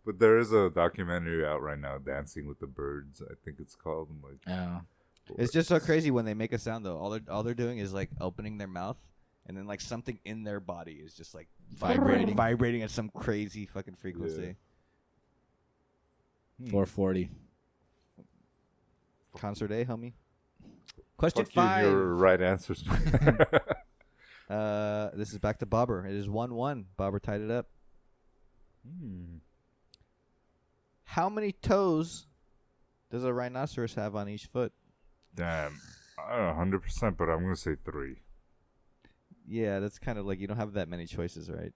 But there is a documentary out right now, Dancing with the Birds. I think it's called. And like, Yeah. It's just so crazy when they make a sound though. All they're doing is like opening their mouth, and then like something in their body is just like vibrating at some crazy fucking frequency. 440. Concert A, homie. Question Fuck you, 5. your right answers. This is back to Bobber. It is 1-1. Bobber tied it up. How many toes does a rhinoceros have on each foot? Damn, I don't know 100%, but I'm gonna say 3. Yeah, that's kind of like you don't have that many choices, right?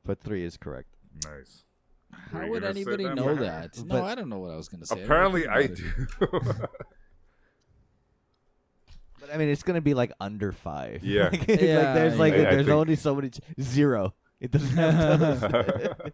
But 3 is correct. Nice. How Were you would gonna say anybody that, know Maher? that? No, But- I don't know what I was gonna say. Apparently, I Think do. about it. But I mean, it's gonna be like under 5. Yeah. like, Yeah, there's like yeah. I there's think- only so many. 0. It doesn't have toes.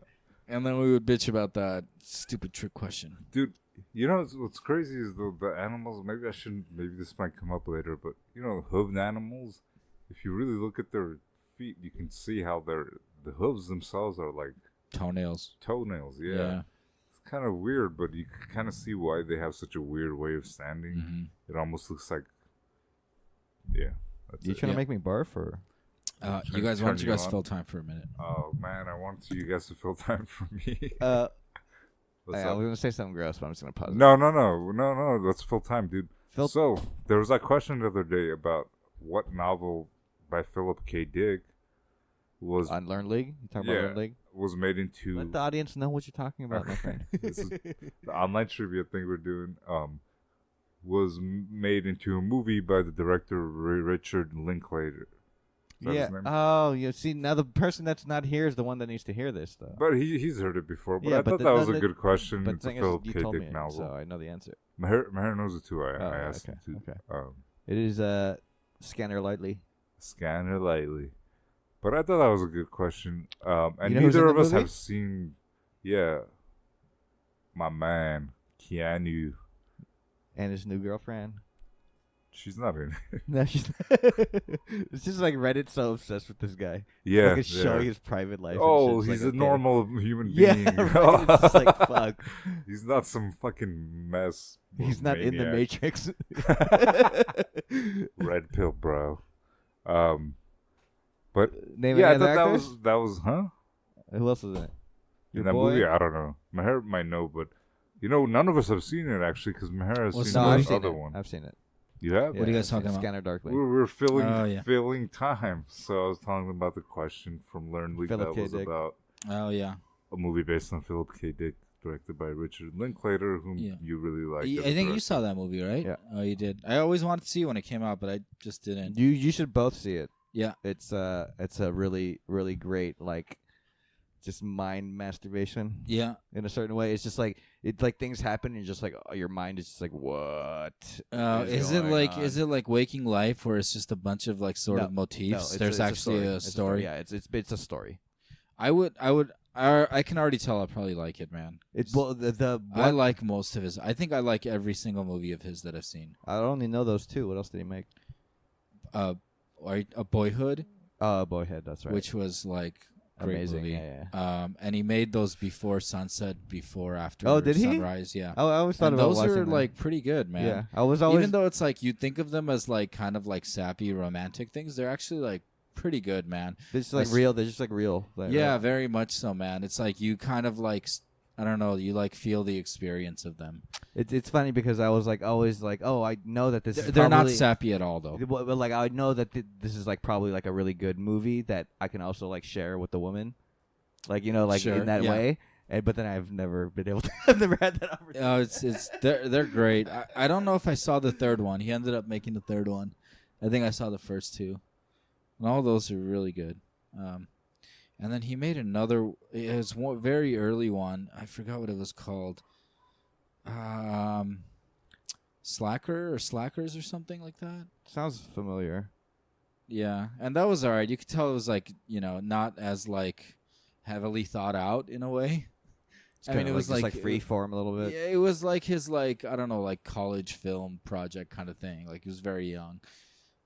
And then we would bitch about that stupid trick question. Dude, you know what's crazy is the animals. Maybe I shouldn't. Maybe this might come up later, but you know, hooved animals. If you really look at their feet, you can see how the hooves themselves are like Toenails. toenails. Yeah, Yeah. it's kind of weird, but you can kind of see why they have such a weird way of standing. Mhm. It almost looks like, yeah. That's You it. trying Yeah. to make me barf or? You guys, why don't you turn you guys on. fill time for a minute? Oh man, I want you guys to fill time for me. What's I up? was gonna say something gross, but I'm just gonna pause. it. No. That's full time, dude. Phil- So there was that question the other day about what novel by Philip K. Dick was On Learn League, you talking about Yeah. Learn League? was made into Let the audience know what you're talking about, my friend. This is the online trivia thing we're doing. Was made into a movie by the director Richard Linklater. Is that yeah. his name? Oh, you see, now the person that's not here is the one that needs to hear this, though. But he's heard it before. But Yeah, I but thought the- that was no, a good question. But It's the a thing is, Philip you K. told Dick me, novel. so I know the answer. Maher knows it too. I Oh, asked okay, him to. okay. It is Scanner Lightly. Scanner lightly. But I thought that was a good question. And You know who's neither in of the us movie? have seen, my man, Keanu. And his new girlfriend. She's not in it. No, she's. It's just like Reddit's so obsessed with this guy. Yeah. Like it's yeah. showing his private life. and Oh, shit. It's he's like, a okay. normal human Yeah, being. right. It's just like fuck. He's not some fucking mess. He's not in the maniac. Matrix. Red pill, bro. But Name yeah, I any other thought actors? that was huh? Who else was in it? In Your that boy? movie, I don't know. Maher might know, but none of us have seen it actually because Maher has What's seen the No, movie? I've the seen other it. one. I've seen it. You have? What are you Yeah, guys talking about? Scanner Darkly. We're filling Oh, yeah. filling time, so I was talking about the question from Learn League Philip that K. was Dick. about Oh yeah. a movie based on Philip K. Dick, directed by Richard Linklater, whom Yeah. you really like. I think you saw that movie, right? Yeah. Oh, you did. I always wanted to see it when it came out, but I just didn't. You should both see it. Yeah. It's a really really great like just mind masturbation Yeah. in a certain way. It's just like things happen and you're just like oh, your mind is just like what? Is it going like on? is it like Waking Life, where it's just a bunch of like sort No, of No, motifs? it's There's a actually story. a It's story. Yeah, it's a story. I would I can already tell I'll probably like it, man. It's well the I like most of his. I think I like every single movie of his that I've seen. I only know those two. What else did he make? A Boyhood, Boyhood. That's right. which was like great Amazing. movie. Yeah. And he made those before Sunset, before After Oh, did he? Sunrise. Yeah. I always thought And about those watching are them. like pretty good, man. Yeah, I was always Even though it's like you'd think of them as like kind of like sappy romantic things, they're actually like pretty good, man. they're just like That's- real. They're just like real. Like, Yeah, very much so, man. It's like you kind of like I don't know, you like feel the experience of them. It's funny because I was like always like, oh, I know that this is They're not probably- sappy at all, though. But like I know that this is like probably like a really good movie that I can also like share with the woman, like like Sure, in that yeah. way. But then I've never been able to. I've never had that opportunity. It's they're great. I don't know if I saw the third one. He ended up making the third one. I think I saw the first two, and all those are really good. And then he made another. It was one very early one. I forgot what it was called. Slacker or Slackers or something like that. Sounds familiar. Yeah, and that was alright. You could tell it was like not as like heavily thought out in a way. It's I mean, kinda it was just like like free form a little bit. Yeah, it was like his like I don't know like college film project kind of thing. Like he was very young,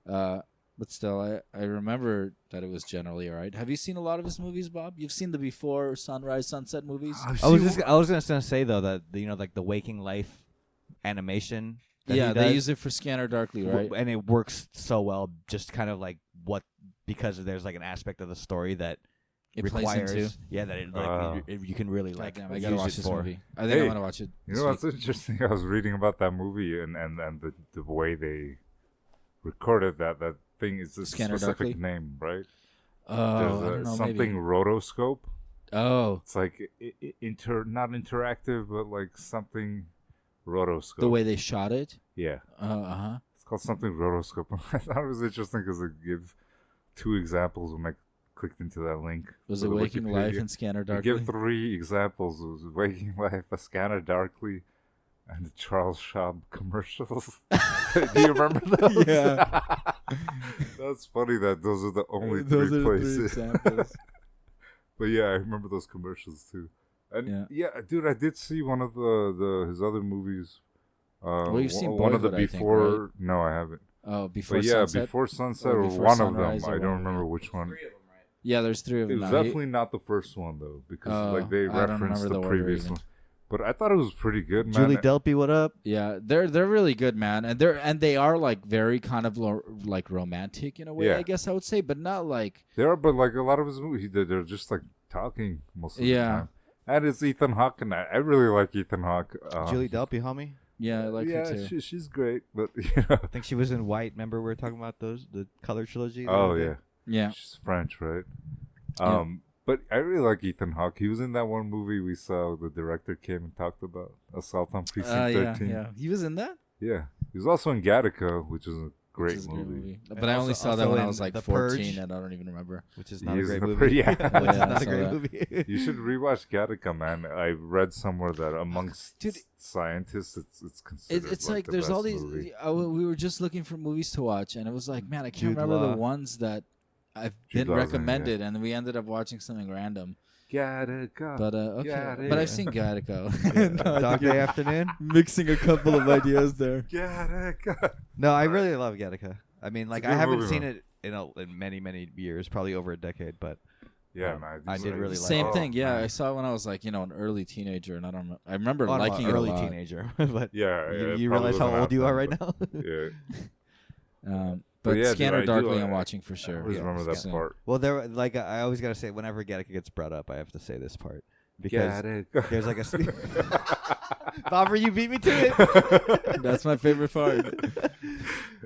but still, I remember that it was generally alright. Have you seen a lot of his movies, Bob? You've seen the Before Sunrise Sunset movies. I was gonna say though that like the Waking Life animation. That Yeah, he they does, use it for Scanner Darkly, right? and it works so well. Just kind of like because there's like an aspect of the story that It plays requires into. yeah that it, like you can really like Goddamn, I use gotta watch it this for. movie. I think Hey, I want to watch it. You this know week. what's interesting? I was reading about that movie and the way they recorded that thing is a Scanner specific Darkly? name, right? Oh, I There's don't know. something Maybe. rotoscope. Oh, It's like not interactive, but like something rotoscope. the way they shot it. Yeah, Uh-huh. it's called something rotoscope. I thought it was interesting because it gives two examples when I clicked into that link. Was for it the Waking Life Wikipedia. and Scanner They Darkly? give 3 examples. It was Waking Life, A Scanner Darkly, and the Charles Schwab commercials. Do you remember those? Yeah. That's funny that those are the only Those three are the three places. examples. But yeah, I remember those commercials too. And yeah, dude, I did see one of his other movies. Well, you've seen one of the Boyhood, I think, Before. right? No, I haven't. Oh, Before But yeah, Sunset. Before Sunset Or or Before one Sunrise of or them. I don't one of them. remember which one. Yeah, there's 3 of It them. was now. definitely not the first one though, because Oh, like they I don't referenced remember the the order previous even. one. But I thought it was pretty good, man. Julie Delpy, what up? Yeah, they're really good, man, and they are like very kind of like romantic in a way, Yeah. I guess I would say, but not like There are, but like a lot of his movies, they're just like talking most of the Yeah. time. And it's Ethan Hawke, and I really like Ethan Hawke. Julie Delpy, homie. yeah, I like yeah, her too. she's great, but I think she was in White. Remember we were talking about the color trilogy. the oh other day? yeah, Yeah, she's French, right? Yeah. But I really like Ethan Hawke. He was in that one movie we saw. The director came and talked about Assault on Precinct 13. yeah, he was in that. Yeah. He was also in Gattaca, which is a great Which is a movie. But And I only also- saw that also when I in was like The 14, Purge. and I don't even remember. Which is He not a is great in the movie. yeah. Which is Yeah, I not a saw great that. movie. You should rewatch Gattaca, man. I read somewhere that amongst Dude, scientists, it's considered It's like like the there's all best these. movie. We were just looking for movies to watch, and it was like, man, I can't Jude remember Law. the ones that I've Jude been Law's in it, recommended, and we ended up watching something random. Gattaca. But okay, Gattaca. but I've seen Gattaca. No, I Dog think Day you're Afternoon. mixing a couple of ideas there. Gattaca. No, I really love Gattaca. I mean, like a I good haven't movie, seen man. it in many years, probably over a decade. But Yeah, man. I did really like Same it. thing, yeah. man. I saw it when I was like, an early teenager, and I remember oh, liking no, it a early lot. teenager. But Yeah, you realize how old you are right now. Yeah, But yeah, dude, Scanner I do, Darkly, I- I'm watching for I sure. always remember that So- part. Well, there like I always gotta say whenever Gattaca gets brought up, I have to say this part because Gattaca. there's like a Bobber, you beat me to it. That's my favorite part.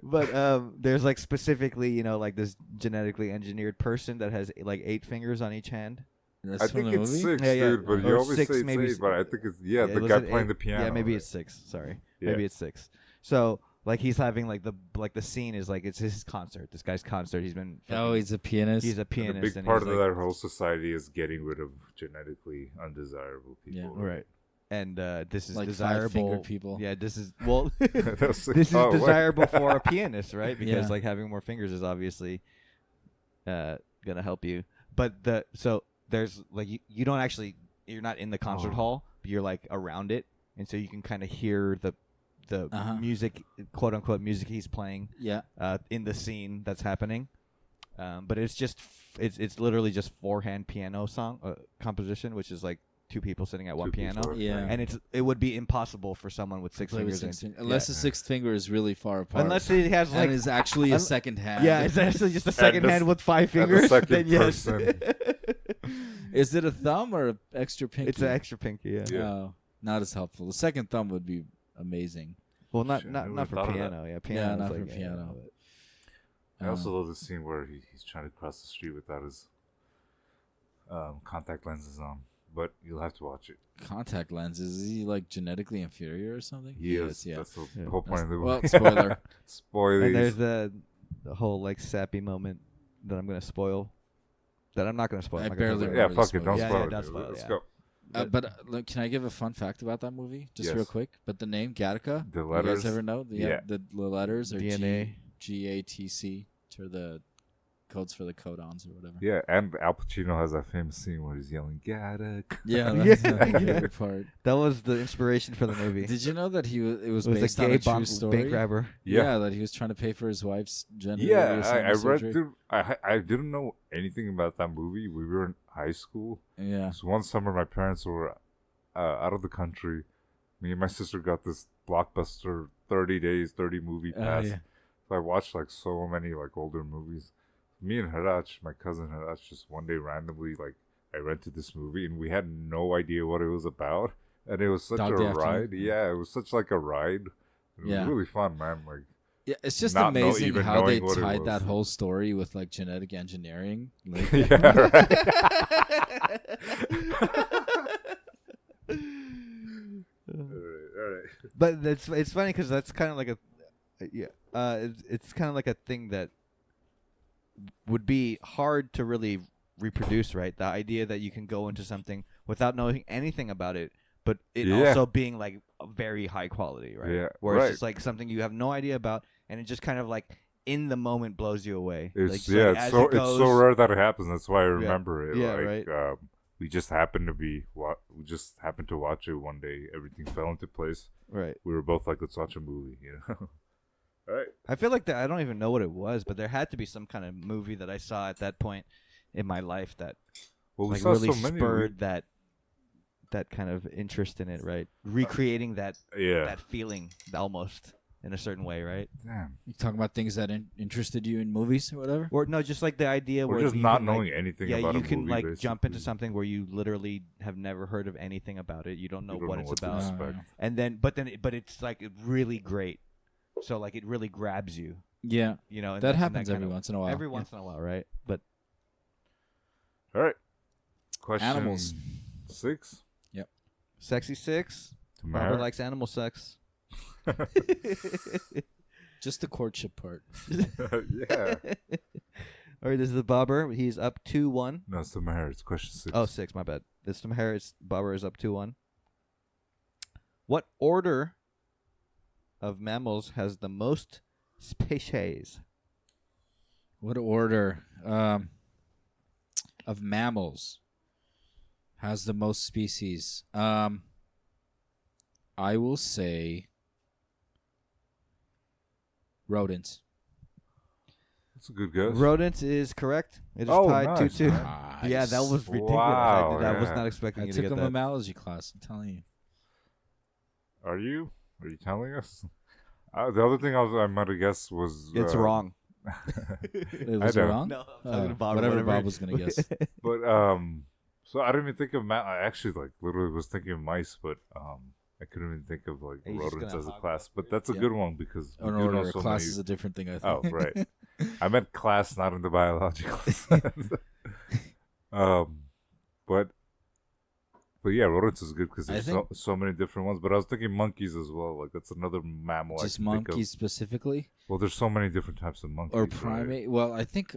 But there's like specifically, like this genetically engineered person that has like 8 fingers on each hand. That's I from think the it's movie? 6, Yeah, yeah. dude. But you Or always 6, say it's maybe 8, but I think it's the was guy it playing 8? the piano. Yeah, maybe right? it's 6. Sorry, Yeah. maybe it's 6. So like he's having like the scene is like it's his concert. This guy's concert. He's been Oh, he's a pianist. he's a And pianist. a big and part he's of like, that whole society is getting rid of genetically undesirable people. Yeah. right. And this is like desirable. 5-fingered people. Yeah, this is well. That's like, This is oh, wait. desirable for a pianist, right? Because Yeah. like having more fingers is obviously gonna help you. But there's like you don't actually you're not in the concert hall, but you're like around it, and so you can kind of hear the music, quote unquote music he's playing. Yeah. In the scene that's happening. But it's just it's literally just 4-hand piano composition, which is like two people sitting at one piano. Yeah. And it would be impossible for someone with six fingers. Unless the sixth finger is really far apart. Unless he has like and is actually a second hand. Yeah, it's actually just a second hand with 5 fingers. Then yes. Is it a thumb or an extra pinky? It's an extra pinky. Yeah. Oh, not as helpful. The second thumb would be amazing. Well, not for piano. Yeah, piano. Yeah, not like, for piano. I also love the scene where he's trying to cross the street without his contact lenses on, but you'll have to watch it. Contact lenses? Is he like genetically inferior or something? He is. Yeah. That's the whole point of the movie. Well, spoiler. Spoilers. And there's the whole like sappy moment that I'm gonna spoil. That I'm not gonna spoil. I barely. Yeah, fuck it. Don't spoil it. Don't spoil it. Let's go. But can I give a fun fact about that movie, just real quick? But the name Gattaca, the letters. You guys ever know? The letters are DNA. GATC, or the codes for the codons or whatever. Yeah, and Al Pacino has that famous scene where he's yelling "Gattaca." Yeah, that's my favorite part. That was the inspiration for the movie. Did you know that it was based on a a gay true story? bank robber. Yeah, that he was trying to pay for his wife's gender. Yeah, I read through. I didn't know anything about that movie. We were in high school. Yeah. So one summer, my parents were out of the country. Me and my sister got this Blockbuster 30 days, 30 movie pass. Yeah. So I watched like so many like older movies. Me and Haraj, my cousin Haraj, just one day randomly I rented this movie and we had no idea what it was about. And it was such a ride. Yeah, it was such like a ride. It was really fun, man. Like, yeah, it's just amazing how they tied that whole story with like genetic engineering. Like, yeah, right. All right. But it's funny because that's kind of like it's kind of like a thing that would be hard to really reproduce, right? The idea that you can go into something without knowing anything about it, but it also being like a very high quality, right? Yeah, where it's just like something you have no idea about, and it just kind of like in the moment blows you away. It's it's so rare that it happens. That's why I remember it. Yeah, like, right. We just happened to watch it one day. Everything fell into place. Right. We were both like, let's watch a movie. All right. I feel like I don't even know what it was, but there had to be some kind of movie that I saw at that point in my life that like really spurred that kind of interest in it, right? Recreating that feeling almost in a certain way, right? Damn. You talking about things that interested you in movies or whatever? Or no, just like the idea where just not knowing anything about a movie. Yeah, you can like basically jump into something where you literally have never heard of anything about it. You don't know what it's about. And then but it's like really great. So like it really grabs you. Yeah. You know, and that happens every once in a while. Every once in a while, right? But all right. Question animals. 6. Yep. Sexy 6. Barbara likes animal sex. Just the courtship part. Yeah. All right, this is the Bobber. He's up 2-1. No, it's the Maher. It's question 6. Oh, 6. My bad. It's the Maher. Bobber is up 2-1. What order of mammals has the most species? What order of mammals has the most species? I will say rodents. That's a good guess. Rodents is correct. It is tied 2-2. Nice. Yeah, that was ridiculous. Wow, I was not expecting you to get that. I took a mammalogy class. I'm telling you. Are you? Are you telling us? The other thing I might have guessed was... It's wrong. Was it wrong? No, I'm talking about whatever Bob was going to guess. But, so I didn't even think of... I actually, like, literally was thinking of mice, but I couldn't even think of, like, rodents as a class. But that's a good one because... An order of class is a different thing, I think. Oh, right. I meant class, not in the biological sense. But yeah, rodents is good because there's so many different ones. But I was thinking monkeys as well. Like that's another mammal. Just monkeys specifically? Well, there's so many different types of monkeys. Or primate. Right? Well, I think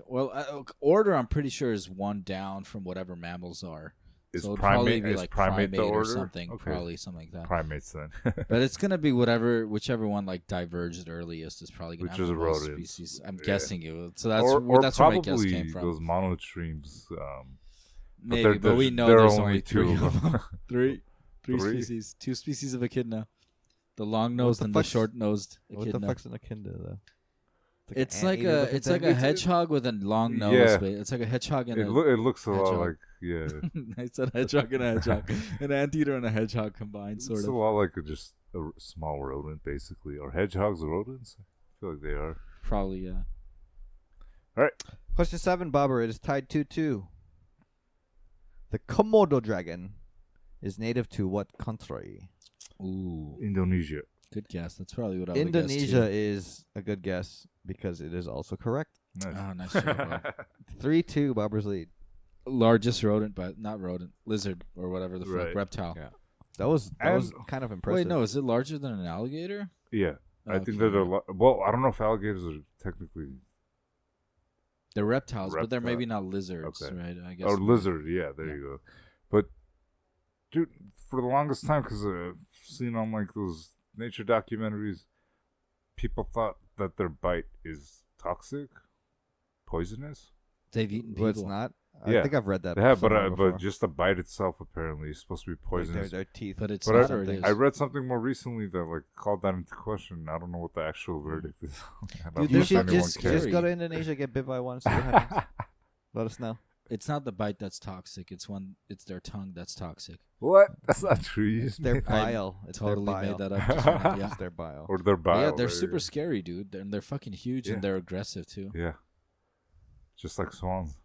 order I'm pretty sure is one down from whatever mammals are. Is so primate be is like primate the order? Or something, okay. Probably something like that. Primates then. But it's gonna be whichever one like diverged earliest is probably gonna have the most species. I'm guessing it. So that's where my guess came from. Those monotremes. Maybe, but we know there are there's only two three of of them. them. Three Three? species. Two species of echidna. The long-nosed the and the fuck's- short-nosed What the echidna. fuck's an echidna though? It's an like anteater a looking it's like thing? a hedgehog with a long nose. Yeah. But it's like a hedgehog and It, a. it looks a lot hedgehog. like, yeah. I said hedgehog and a hedgehog, an anteater and a hedgehog combined, It's sort a of. lot like just a small rodent, basically. Are hedgehogs rodents? I feel like they are. Probably, yeah. All right. Question 7, Bobber. It is tied 2-2. The Komodo dragon is native to what country? Ooh, Indonesia. good guess. That's probably what I would Indonesia guess is a good guess because it is also correct. Nice. too. Oh, nice job, Bob. 3-2, Bobber's lead. Largest rodent, but not rodent, lizard or whatever the fuck, Right. reptile. Yeah. That was And- kind of impressive. Wait, no, is it larger than an alligator? Yeah. I Okay. think that they're well, I don't know if alligators are technically They're reptiles, but they're Reptile. maybe not lizards, Okay. right? I guess. or lizard. Yeah, there Yeah. you go. But dude, for the longest time, because I've seen on like those nature documentaries, people thought that their bite is toxic, poisonous. They've eaten people. Well, it's not. I Yeah. think I've read that. They have, somewhere before. but just the bite itself apparently is supposed to be Like poisonous. their teeth. But it's But not I- or it is. I read something more recently that like called that into question. I don't know what the actual verdict is. I don't Dude, You know if should anyone just cares. go to Indonesia, get bit by one, and see what happens. Let us know. It's not the bite that's toxic. It's their tongue that's toxic. What? That's not true. You It's just their made- bile. It's Totally their bile. made that up. Just now, yeah. It's their bile. or their bile. Yeah, they're there you super go. scary, dude. They're fucking huge Yeah. and they're aggressive too. Yeah, just like swans.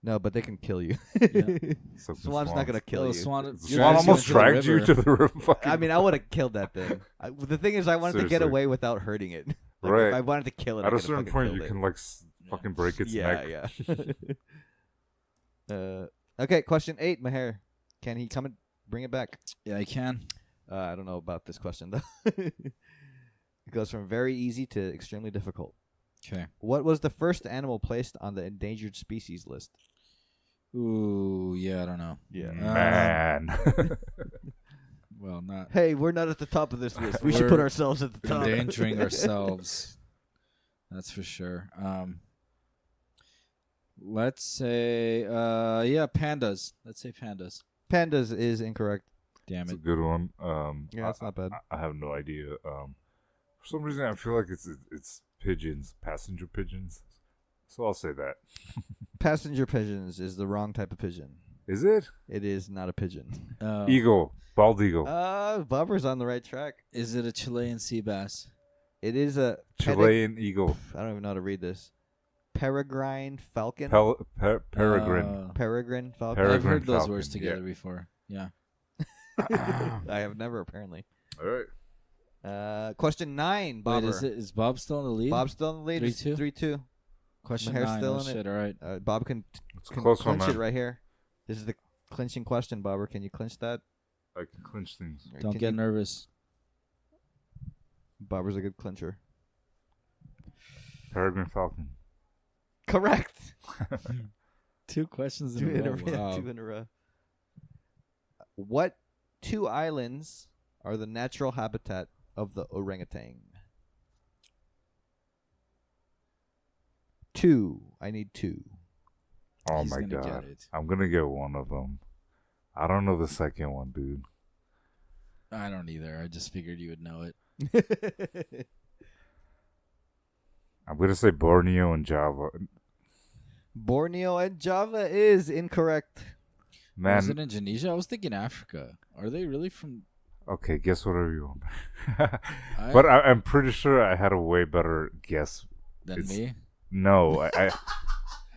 No, but they can kill you. Except for Swan's not gonna kill Oh, you. The swan swan almost dragged you to the river. Fucking I mean, I would have killed that thing. The thing is, I wanted to get Seriously. away without hurting it. Like, Right. If I wanted to kill it, I at a could've certain fucking point, killed you it. can like fucking break its neck. Yeah. Okay, question 8, Maher. Can he come and bring it back? Yeah, I can. I don't know about this question though. It goes from very easy to extremely difficult. Okay. What was the first animal placed on the endangered species list? Ooh, yeah, I don't know. Yeah. Man. Well, not Hey, we're not at the top of this list. We should We're put ourselves at the top. endangering ourselves. That's for sure. Let's say, yeah, pandas. Let's say pandas. Pandas is incorrect. Damn It's a it. good one. Yeah, that's not bad. I have no idea. For some reason, I feel like it's pigeons, passenger pigeons. So I'll say that. Passenger pigeons is the wrong type of pigeon. Is it It is not a pigeon. eagle, bald eagle, Bobber's on the right track. Is it a Chilean sea bass? It is a Chilean eagle, I don't even know how to read this. Peregrine falcon. peregrine. Peregrine falcon. Peregrine I've heard those falcon, words together yeah. before. Yeah. I have never apparently. All right. Question 9, Bobber. Wait, is Bob still in the lead? Bob's still in the lead. 3-2? 3-2. Question Maher's 9. still Oh, in it. shit, all right. Bob can It's a close one, clinch it man. right here. This is the clinching question, Bobber. Can you clinch that? I can clinch things. Or Don't can get you- nervous. Bobber's a good clincher. Peregrine falcon. Correct. 2 questions Two in in a a row. row. Wow. 2 in a row. What 2 islands are the natural habitat of the orangutan? 2. I need 2. Oh He's my gonna god. get it. I'm gonna get one of them. I don't know the second one, dude. I don't either. I just figured you would know it. I'm gonna say Borneo and Java. Borneo and Java is incorrect. Man, Was it Indonesia? I was thinking Africa. Are they really from? okay, guess whatever you want. I- But I'm pretty sure I had a way better guess. Than It's- me? No, I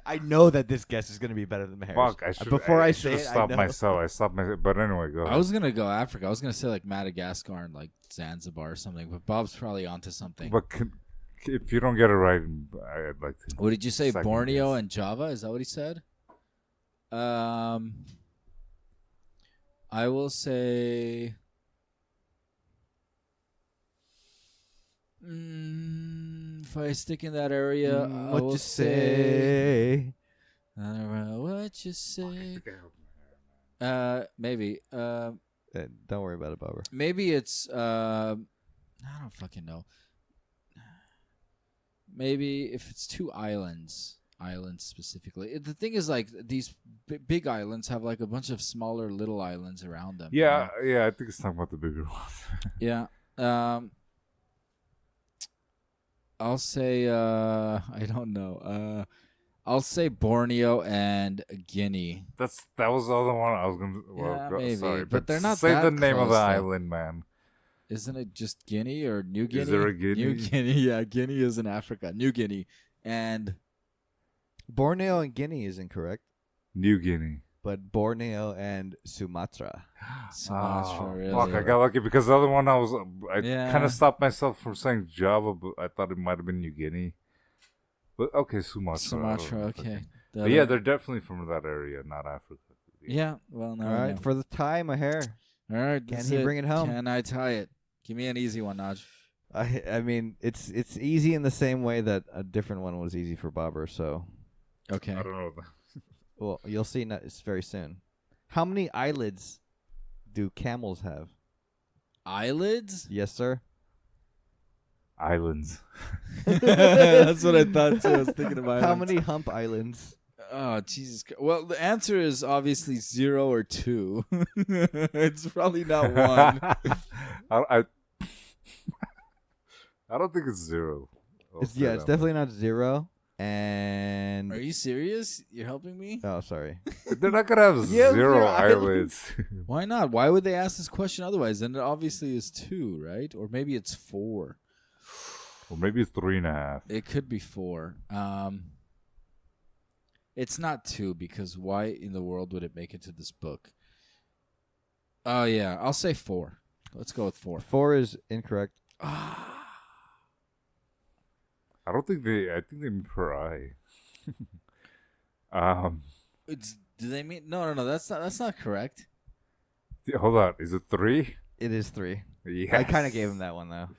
I know that this guess is going to be better than Maher's. fuck. I should. Before I should say have it, I stopped know. myself. I stopped myself. But anyway, go. I ahead. was gonna go Africa. I was gonna say like Madagascar and like Zanzibar or something. But Bob's probably onto something. But if you don't get it right, I'd like to. What did you say? Second Borneo guess. and Java? Is that what he said? I will say. If I stick in that area, I what will you say. say? What you say? Maybe. Don't worry about it, Bobber. Maybe it's. I don't fucking know. Maybe if it's 2 islands, islands specifically. The thing is, like, these big islands have like a bunch of smaller little islands around them. Yeah, I think it's talking about the bigger ones. Yeah. I'll say I don't know. I'll say Borneo and Guinea. That was the other one I was gonna. Well, Yeah, maybe, sorry, but they're not say that the name of the close, though. island, man. Isn't it just Guinea or New Guinea? Is there a Guinea? New Guinea, yeah. Guinea is in Africa. New Guinea. And Borneo and Guinea is incorrect, New Guinea. but Borneo and Sumatra. Sumatra, really. Fuck! I got lucky because the other one I Yeah. kind of stopped myself from saying Java, but I thought it might have been New Guinea. But okay, Sumatra. Sumatra, okay. The But yeah, other- they're definitely from that area, not Africa. Yeah, well, no. All right, for the tie, my hair. All right, Can that's he bring it home? Can I tie it? Give me an easy one, Naj. I mean, it's easy in the same way that a different one was easy for Bobber. So, Okay. I don't know. well, you'll see it's very soon. How many eyelids do camels have? Eyelids? Yes, sir. Islands. That's what I thought too. I was thinking of islands. How many hump islands? Oh, Jesus Christ. Well, the answer is obviously 0 or 2. It's probably not 1. I don't think it's 0. It's definitely not 0. And Are you serious? You're helping me? oh, sorry. They're not gonna have Yeah, 0 zero eyelids. Why not? Why would they ask this question otherwise? Then it obviously is 2, right? Or maybe it's 4. Or maybe it's 3.5. It could be 4. It's not 2 because why in the world would it make it to this book? Oh, yeah. I'll say 4. Let's go with 4. 4 is incorrect. I think they mean per eye. Do they mean no? That's not correct. Hold on, is it 3? It is 3. Yes. I kind of gave him that one though.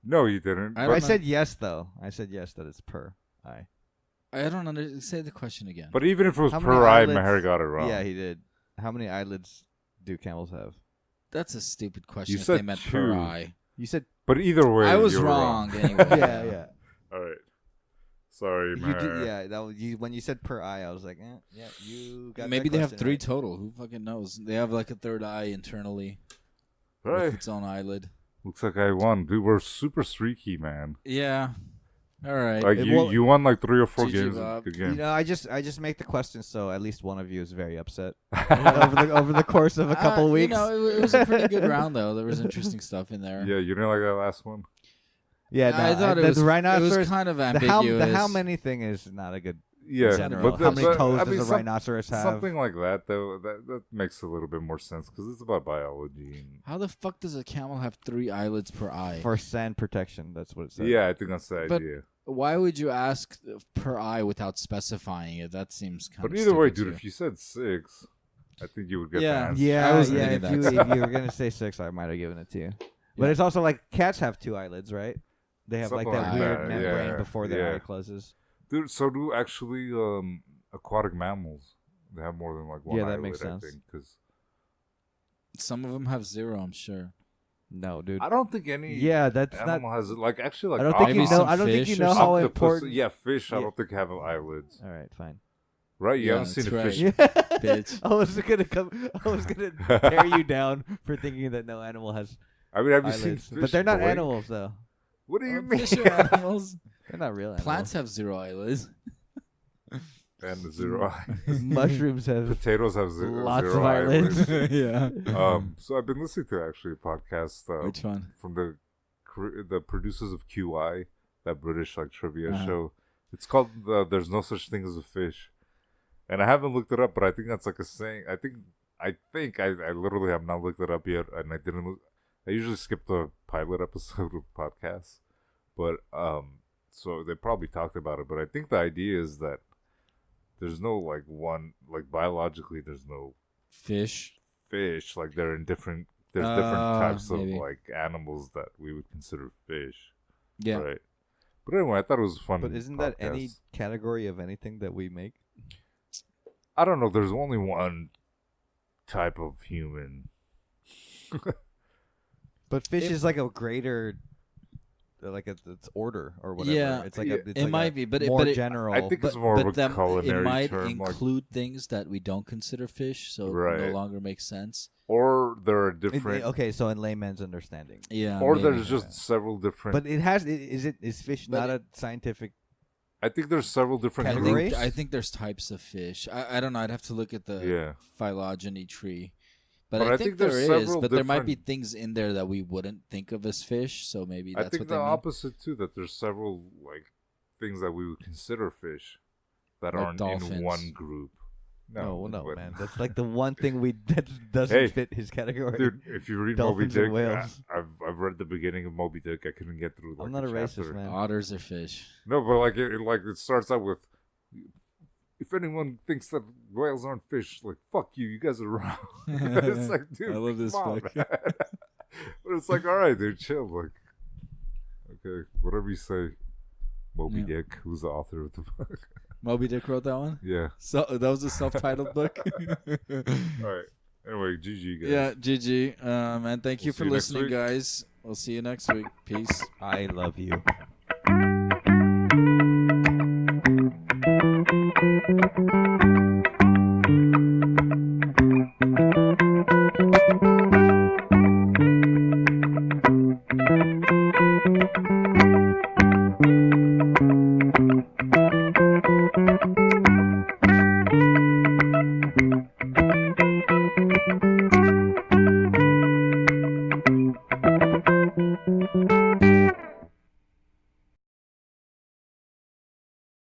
No, you didn't. I I don't know. said yes though. I said yes that it's per eye. I don't understand. Say the question again. But even if it was How many per eye, eyelids- Meher got it wrong. Yeah, he did. How many eyelids do camels have? That's a stupid question. You If they said meant per 2. eye. You said But either way, I was you were wrong anyway. yeah, yeah. All right. Sorry, You Meher. did, yeah, that was, when you said per eye, I was like, yeah, you got. Maybe that they have question 3 right. total. Who fucking knows? They have like a third eye internally Right. with its own eyelid. Looks like I won. Dude, we're super streaky, man. Yeah. All right. Like It you, won't- you won like 3 or 4 GG, games. Bob. Good You game. know, I just make the question so at least one of you is very upset over the course of a couple weeks. You know, it was a pretty good round though. There was interesting stuff in there. Yeah, you didn't like that last one. yeah, I thought it was the rhinoceros. It was kind of the ambiguous. how many thing is not a good Yeah, general. but How many toes I does mean, a rhinoceros have? Something like that, though, that makes a little bit more sense because it's about biology. And How the fuck does a camel have 3 eyelids per eye? For sand protection, that's what it says. yeah, I think that's the But- idea. Why would you ask per eye without specifying it? That seems kind But of either way, stupid, dude, too. if you said 6, I think you would get Yeah. the answer. Yeah, I was yeah. thinking If that. you were gonna say 6, I might have given it to you. But Yeah. it's also like cats have 2 eyelids, right? They have Something like that like weird that, membrane yeah, before their yeah. eye closes. Dude, so do actually aquatic mammals. They have more than like one Yeah, that eyelid, makes sense. I think, 'cause Some of them have 0, I'm sure. No, dude. I don't think any Yeah, that's not. animal has like actually like I don't think Maybe you know. some I don't think you fish know or how octopus- important. Yeah, fish. I Yeah. don't think have eyelids. All right, fine. Right? You Yeah, haven't seen a that's fish. right. Yeah. Bitch. I was gonna tear you down for thinking that no animal has I mean, have you seen eyelids, fish? but they're not Blake? animals though. What do you Oh, mean? fish are animals. They're not real animals. Plants have 0 eyelids. And the 0 eye. Mushrooms have Potatoes have lots zero of eyelids. yeah. So I've been listening to actually a podcast Which one? from the producers of QI, that British like trivia Uh-huh. show. It's called "There's No Such Thing as a Fish," and I haven't looked it up, but I think that's like a saying. I think I literally have not looked it up yet, and I didn't. I usually skip the pilot episode of podcasts, but so they probably talked about it. But I think the idea is that there's no like one like biologically there's no Fish. fish, like they're in different there's different types maybe. of like animals that we would consider fish, Yeah. right? But anyway, I thought it was a fun. But isn't that any podcast. category of anything that we make? I don't know. There's only one type of human. But fish If- is like a greater its order or whatever. Yeah, It's it like might be, but more it, general. I think but, it's more of but a them, culinary it might term, like- include things that we don't consider fish, so it no Right. longer makes sense. Or there are different. Okay, so in layman's understanding. Yeah, or maybe. there's just several different. But is fish But not a scientific? I think there's several different Categories? groups. I think there's types of fish. I don't know. I'd have to look at the Yeah. phylogeny tree. But But I I think think there there's is. several But there might be different- things in there that we wouldn't think of as fish. So maybe I that's think what the they mean. opposite too. That there's several like things that we would consider fish that Like aren't dolphins. in one group. No, but- man. That's like the one thing that doesn't Hey, fit his category. Dude, if you read Moby Dolphins and Dick, whales. I've read the beginning of Moby Dick. I couldn't get through. Like, I'm not a the racist, chapter. man. Otters are fish. No, but like it starts out with, if anyone thinks that whales aren't fish, like fuck you, you guys are wrong. It's like, dude, I love this come on, book. man. But it's like, all right, dude, chill. Like, okay, whatever you say, Moby Yeah. Dick, who's the author of the book? Moby Dick wrote that one. Yeah. So that was a self-titled book. All right. Anyway, GG guys. Yeah, GG. And thank you We'll for see you next listening, week. guys. We'll see you next week. Peace. I love you.